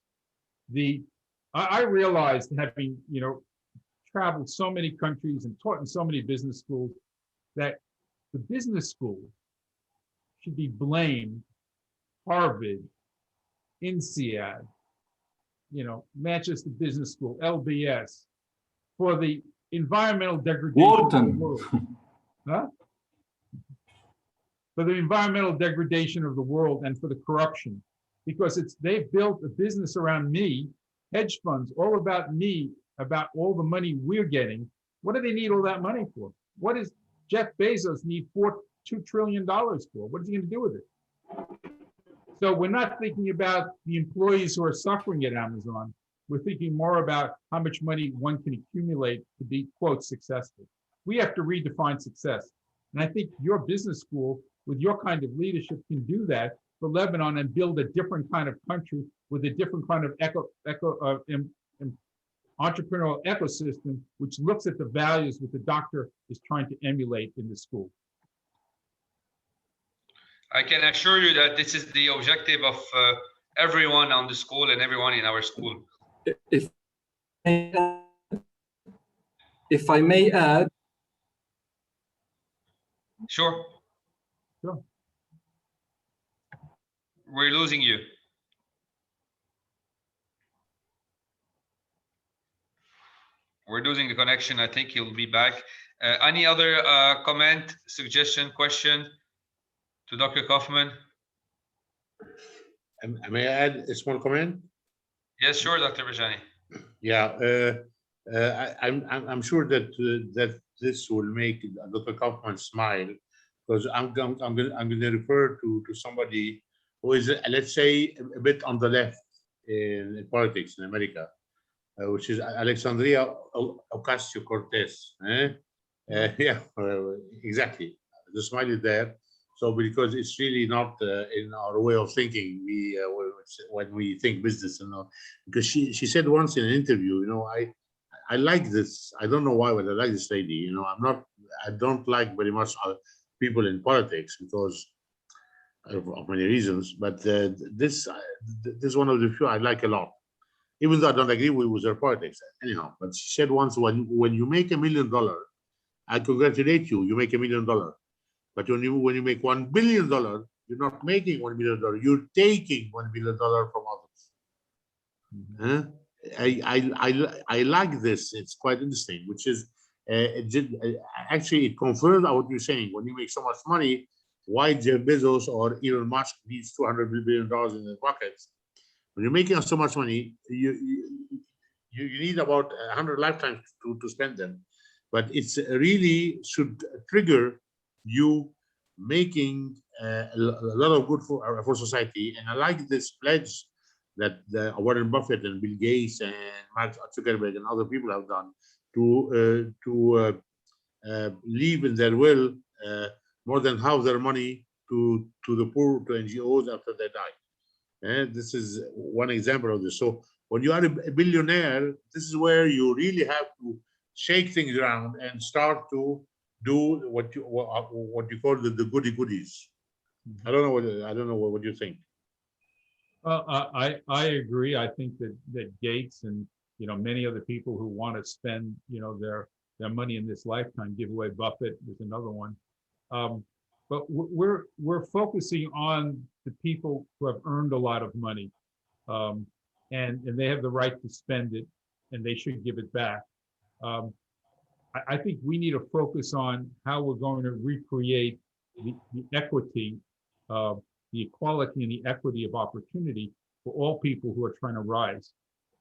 B: I realized, having traveled so many countries and taught in so many business schools, that the business school should be blamed, Harvard, INSEAD, Manchester Business School, LBS, for the environmental degradation of the world. Huh? For the environmental degradation of the world and for the corruption. Because they've built a business around me, hedge funds, all about me, about all the money we're getting. What do they need all that money for? What does Jeff Bezos need $2 trillion for? What is he going to do with it? So we're not thinking about the employees who are suffering at Amazon. We're thinking more about how much money one can accumulate to be, quote, successful. We have to redefine success. And I think your business school, with your kind of leadership, can do that for Lebanon and build a different kind of country with a different kind of entrepreneurial ecosystem, which looks at the values that the doctor is trying to emulate in the school.
A: I can assure you that this is the objective of everyone on the school and everyone in our school.
C: If I may add.
A: Sure.
B: Sure.
A: We're losing you. We're losing the connection. I think he'll be back. Any other comment, suggestion, question to Dr. Kaufman?
H: May I add a small comment?
A: Yes, sure, Dr. Bajani.
H: Yeah, I'm sure that this will make Dr. Kaufman smile, because I'm going to refer to somebody who is, let's say, a bit on the left in politics in America, which is Alexandria Ocasio-Cortez. Yeah, exactly. The smile is there. So because it's really not in our way of thinking, when we think business, because she said once in an interview, I like this. I don't know why, but I like this lady. I don't like very much people in politics because of many reasons. But this is one of the few I like a lot, even though I don't agree with her politics. Anyhow, but she said once, when you make $1 million, I congratulate you. You make $1 million. But when you make $1 billion, you're not making $1 million. You're taking $1 billion from others. I like this. It's quite interesting. Which is actually it confirms what you're saying. When you make so much money, why Jeff Bezos or Elon Musk needs $200 billion in their pockets? When you're making so much money, you need about 100 lifetimes to spend them. But it's really should trigger you making a lot of good for society. And I like this pledge that Warren Buffett and Bill Gates and Mark Zuckerberg and other people have done to leave in their will more than half their money to the poor, to NGOs after they die. And this is one example of this. So when you are a billionaire, this is where you really have to shake things around and start to do what you call the goody goodies. I don't know what you think.
B: Well, I agree. I think that Gates and many other people who want to spend their money in this lifetime give away. Buffett is another one. But we're focusing on the people who have earned a lot of money, and they have the right to spend it, and they should give it back. I think we need to focus on how we're going to recreate the equity, the equality and the equity of opportunity for all people who are trying to rise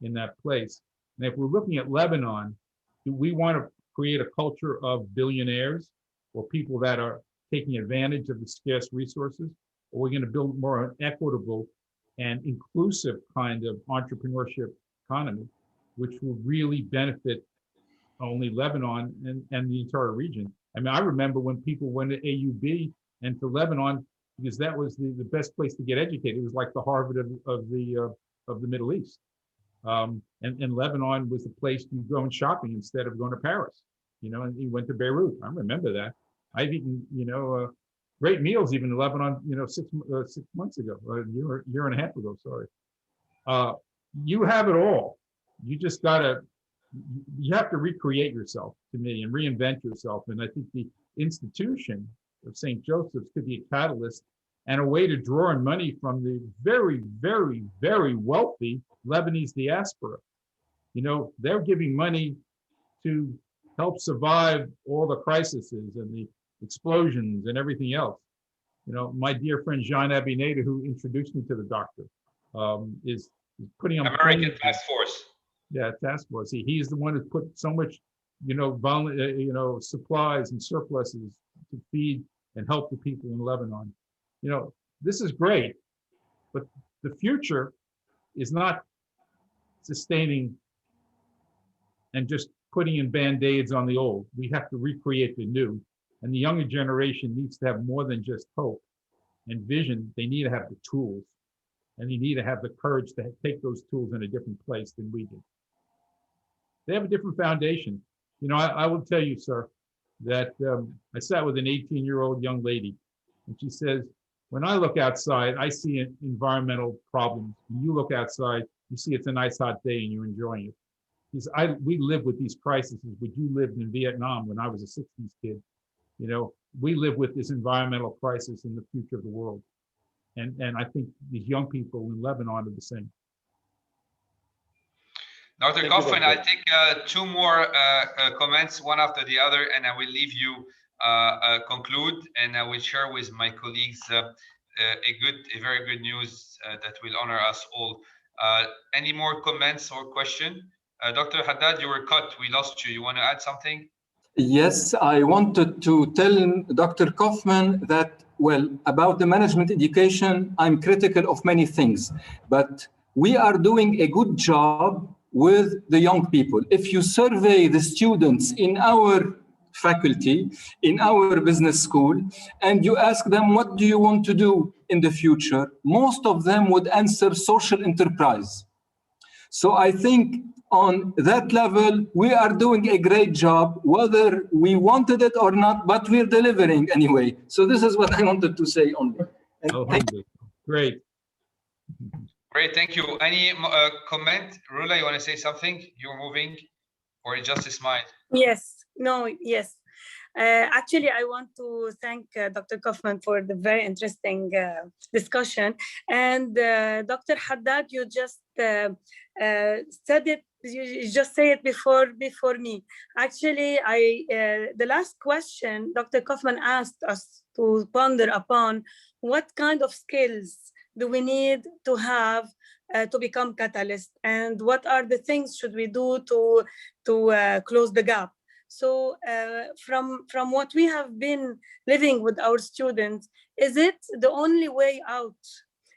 B: in that place. And if we're looking at Lebanon, do we want to create a culture of billionaires or people that are taking advantage of the scarce resources? Or are we going to build more an equitable and inclusive kind of entrepreneurship economy, which will really benefit only Lebanon and the entire region? I mean, I remember when people went to AUB and to Lebanon, because that was the best place to get educated. It was like the Harvard of the Middle East. And Lebanon was the place you go shopping instead of going to Paris, and you went to Beirut. I remember that. I've eaten, great meals even in Lebanon, 6 months ago, a year and a half ago, sorry. You have it all. You just you have to recreate yourself, to me, and reinvent yourself. And I think the institution of St. Joseph's could be a catalyst and a way to draw in money from the very, very, very wealthy Lebanese diaspora. They're giving money to help survive all the crises and the explosions and everything else. My dear friend Jean Abineda, who introduced me to the doctor, is putting on
A: American Task Force.
B: Yeah, task force. He's the one who put so much, supplies and surpluses to feed and help the people in Lebanon. This is great, but the future is not sustaining and just putting in band-aids on the old. We have to recreate the new. And the younger generation needs to have more than just hope and vision. They need to have the tools, and they need to have the courage to take those tools in a different place than we did. They have a different foundation. I will tell you, sir, that I sat with an 18-year-old young lady, and she says, when I look outside, I see environmental problems. When you look outside, you see it's a nice hot day and you're enjoying it. Because we live with these crises, but you lived in Vietnam when I was a 60s kid. We live with this environmental crisis in the future of the world. And I think these young people in Lebanon are the same.
A: Dr. Kaufman, I'll take 2 more comments, one after the other, and I will leave you conclude, and I will share with my colleagues a very good news that will honor us all. Any more comments or question? Dr. Haddad, you were cut. We lost you. You want to add something?
C: Yes, I wanted to tell Dr. Kaufman that, well, about the management education, I'm critical of many things, but we are doing a good job with the young people. If you survey the students in our faculty, in our business school, and you ask them, what do you want to do in the future? Most of them would answer social enterprise. So I think on that level, we are doing a great job, whether we wanted it or not, but we're delivering anyway. So this is what I wanted to say only. And
B: Great.
A: Great, thank you. Any comment? Rula, you want to say something? You're moving, or just a smile?
M: Yes, no, yes. Actually, I want to thank Dr. Kaufman for the very interesting discussion. And Dr. Haddad, you just said it. You just say it before me. Actually, the last question Dr. Kaufman asked us to ponder upon: what kind of skills do we need to have to become catalyst, and what are the things should we do to close the gap? So from what we have been living with our students, is it the only way out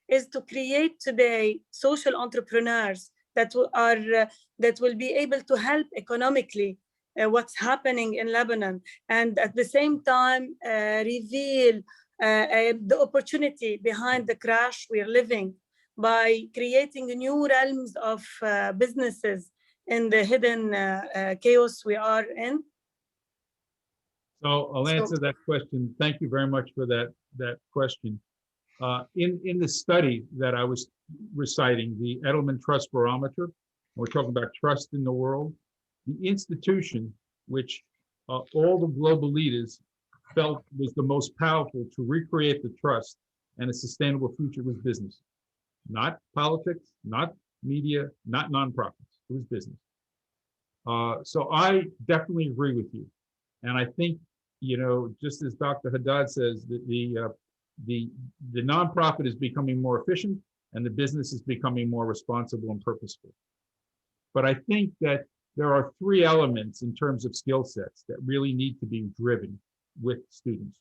M: is to create today social entrepreneurs that will be able to help economically what's happening in Lebanon, and at the same time reveal the opportunity behind the crash we're living by creating new realms of businesses in the hidden chaos we are in?
B: So I'll answer that question. Thank you very much for that question. In the study that I was reciting, the Edelman Trust Barometer, we're talking about trust in the world, the institution which all the global leaders felt was the most powerful to recreate the trust and a sustainable future was business. Not politics, not media, not nonprofits. It was business. So I definitely agree with you. And I think, you know, just as Dr. Haddad says, that the nonprofit is becoming more efficient and the business is becoming more responsible and purposeful. But I think that there are three elements in terms of skill sets that really need to be driven with students.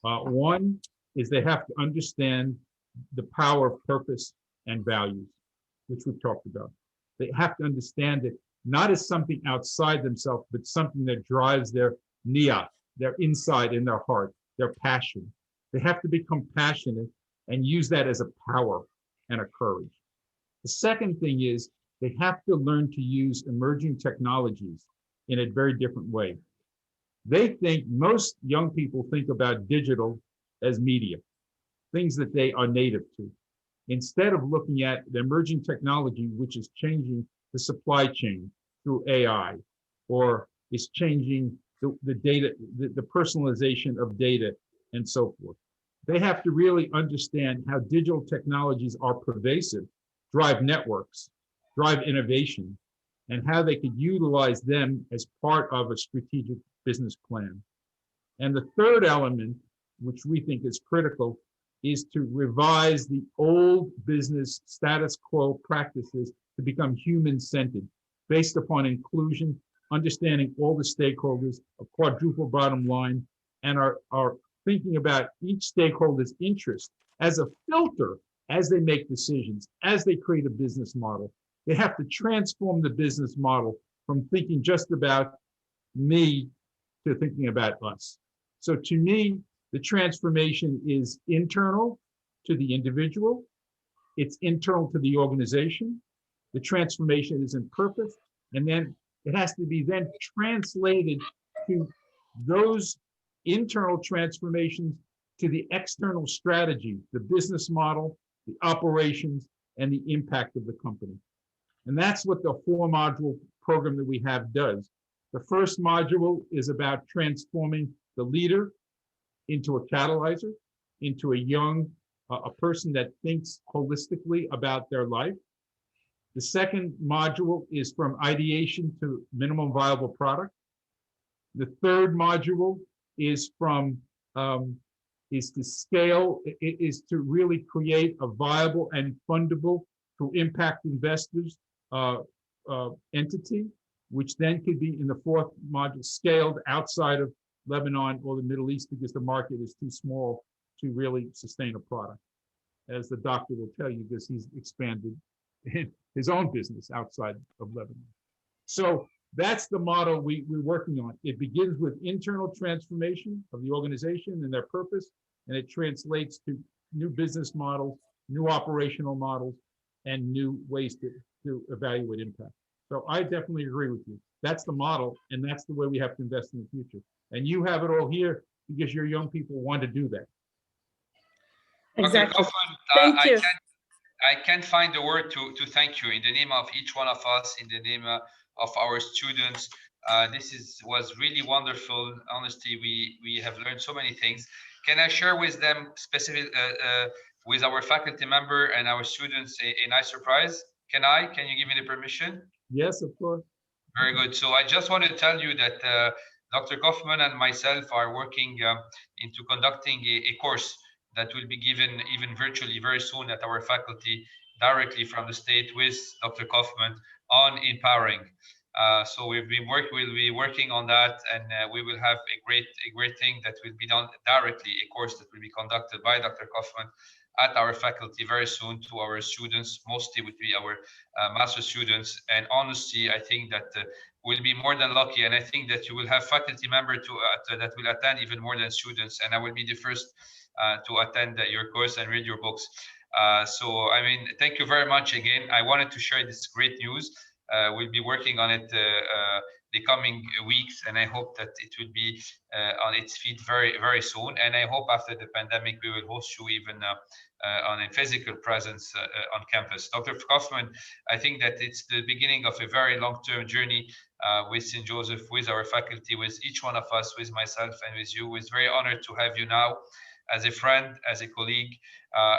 B: One is they have to understand the power of purpose and values, which we've talked about. They have to understand it not as something outside themselves, but something that drives their niyat, their inside in their heart, their passion. They have to become passionate and use that as a power and a courage. The second thing is they have to learn to use emerging technologies in a very different way. They think, most young people think about digital as media, things that they are native to, instead of looking at the emerging technology, which is changing the supply chain through AI, or is changing the data, the personalization of data, and so forth. They have to really understand how digital technologies are pervasive, drive networks, drive innovation, and how they could utilize them as part of a strategic business plan. And the third element, which we think is critical, is to revise the old business status quo practices to become human-centered, based upon inclusion, understanding all the stakeholders, a quadruple bottom line, and are thinking about each stakeholder's interest as a filter as they make decisions, as they create a business model. They have to transform the business model from thinking just about me to thinking about us. So to me, the transformation is internal to the individual. It's internal to the organization. The transformation is in purpose. And then it has to be then translated to those internal transformations to the external strategy, the business model, the operations, and the impact of the company. And that's what the 4-module program that we have does. The first module is about transforming the leader into a catalyzer, into a person that thinks holistically about their life. The second module is from ideation to minimum viable product. The third module is to scale, is to really create a viable and fundable through impact investors entity, which then could be in the fourth module scaled outside of Lebanon or the Middle East because the market is too small to really sustain a product, as the doctor will tell you, because he's expanded his own business outside of Lebanon. So that's the model we're working on. It begins with internal transformation of the organization and their purpose, and it translates to new business models, new operational models, and new ways to evaluate impact. So I definitely agree with you. That's the model, and that's the way we have to invest in the future. And you have it all here because your young people want to do that.
M: Exactly.
A: Dr. Kaufman,
M: Thank you.
A: I can't find the word to thank you in the name of each one of us, in the name of our students. This was really wonderful. Honestly, we have learned so many things. Can I share with them specific with our faculty member and our students a nice surprise? Can you give me the permission?
B: Yes, of course.
A: Very good. So I just want to tell you that Dr. Kaufman and myself are working into conducting a course that will be given even virtually very soon at our faculty directly from the state with Dr. Kaufman on empowering. So we'll be working on that, and we will have a great thing that will be done directly, a course that will be conducted by Dr. Kaufman at our faculty very soon to our students, mostly would be our master students. And honestly, I think that we'll be more than lucky, and I think that you will have faculty member that will attend even more than students, and I will be the first to attend your course and read your books. So, I mean, thank you very much again. I wanted to share this great news. We'll be working on it the coming weeks, and I hope that it will be on its feet very soon. And I hope after the pandemic, we will host you even on a physical presence on campus. Dr. Kaufman, I think that it's the beginning of a very long-term journey with St. Joseph, with our faculty, with each one of us, with myself and with you. We're very honored to have you now as a friend, as a colleague,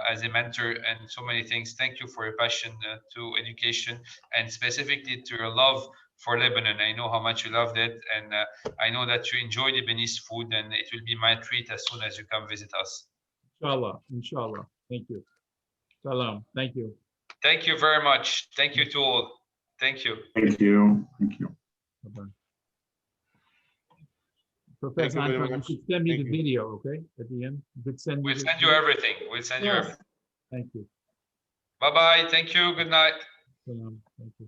A: as a mentor, and so many things. Thank you for your passion to education, and specifically to your love for Lebanon. I know how much you loved it, and I know that you enjoy Lebanese food, and it will be my treat as soon as you come visit us.
B: Inshallah, inshallah. Thank you. Salam. Thank you.
A: Thank you very much. Thank you to all. Thank you.
N: Thank you. Thank you.
B: Bye-bye. Professor Anton, you could send me the video, okay? At the end, you could send me.
A: We'll send you everything. We'll send you everything.
B: Thank you.
A: Bye-bye. Thank you. Good night.
B: Salam. Thank you.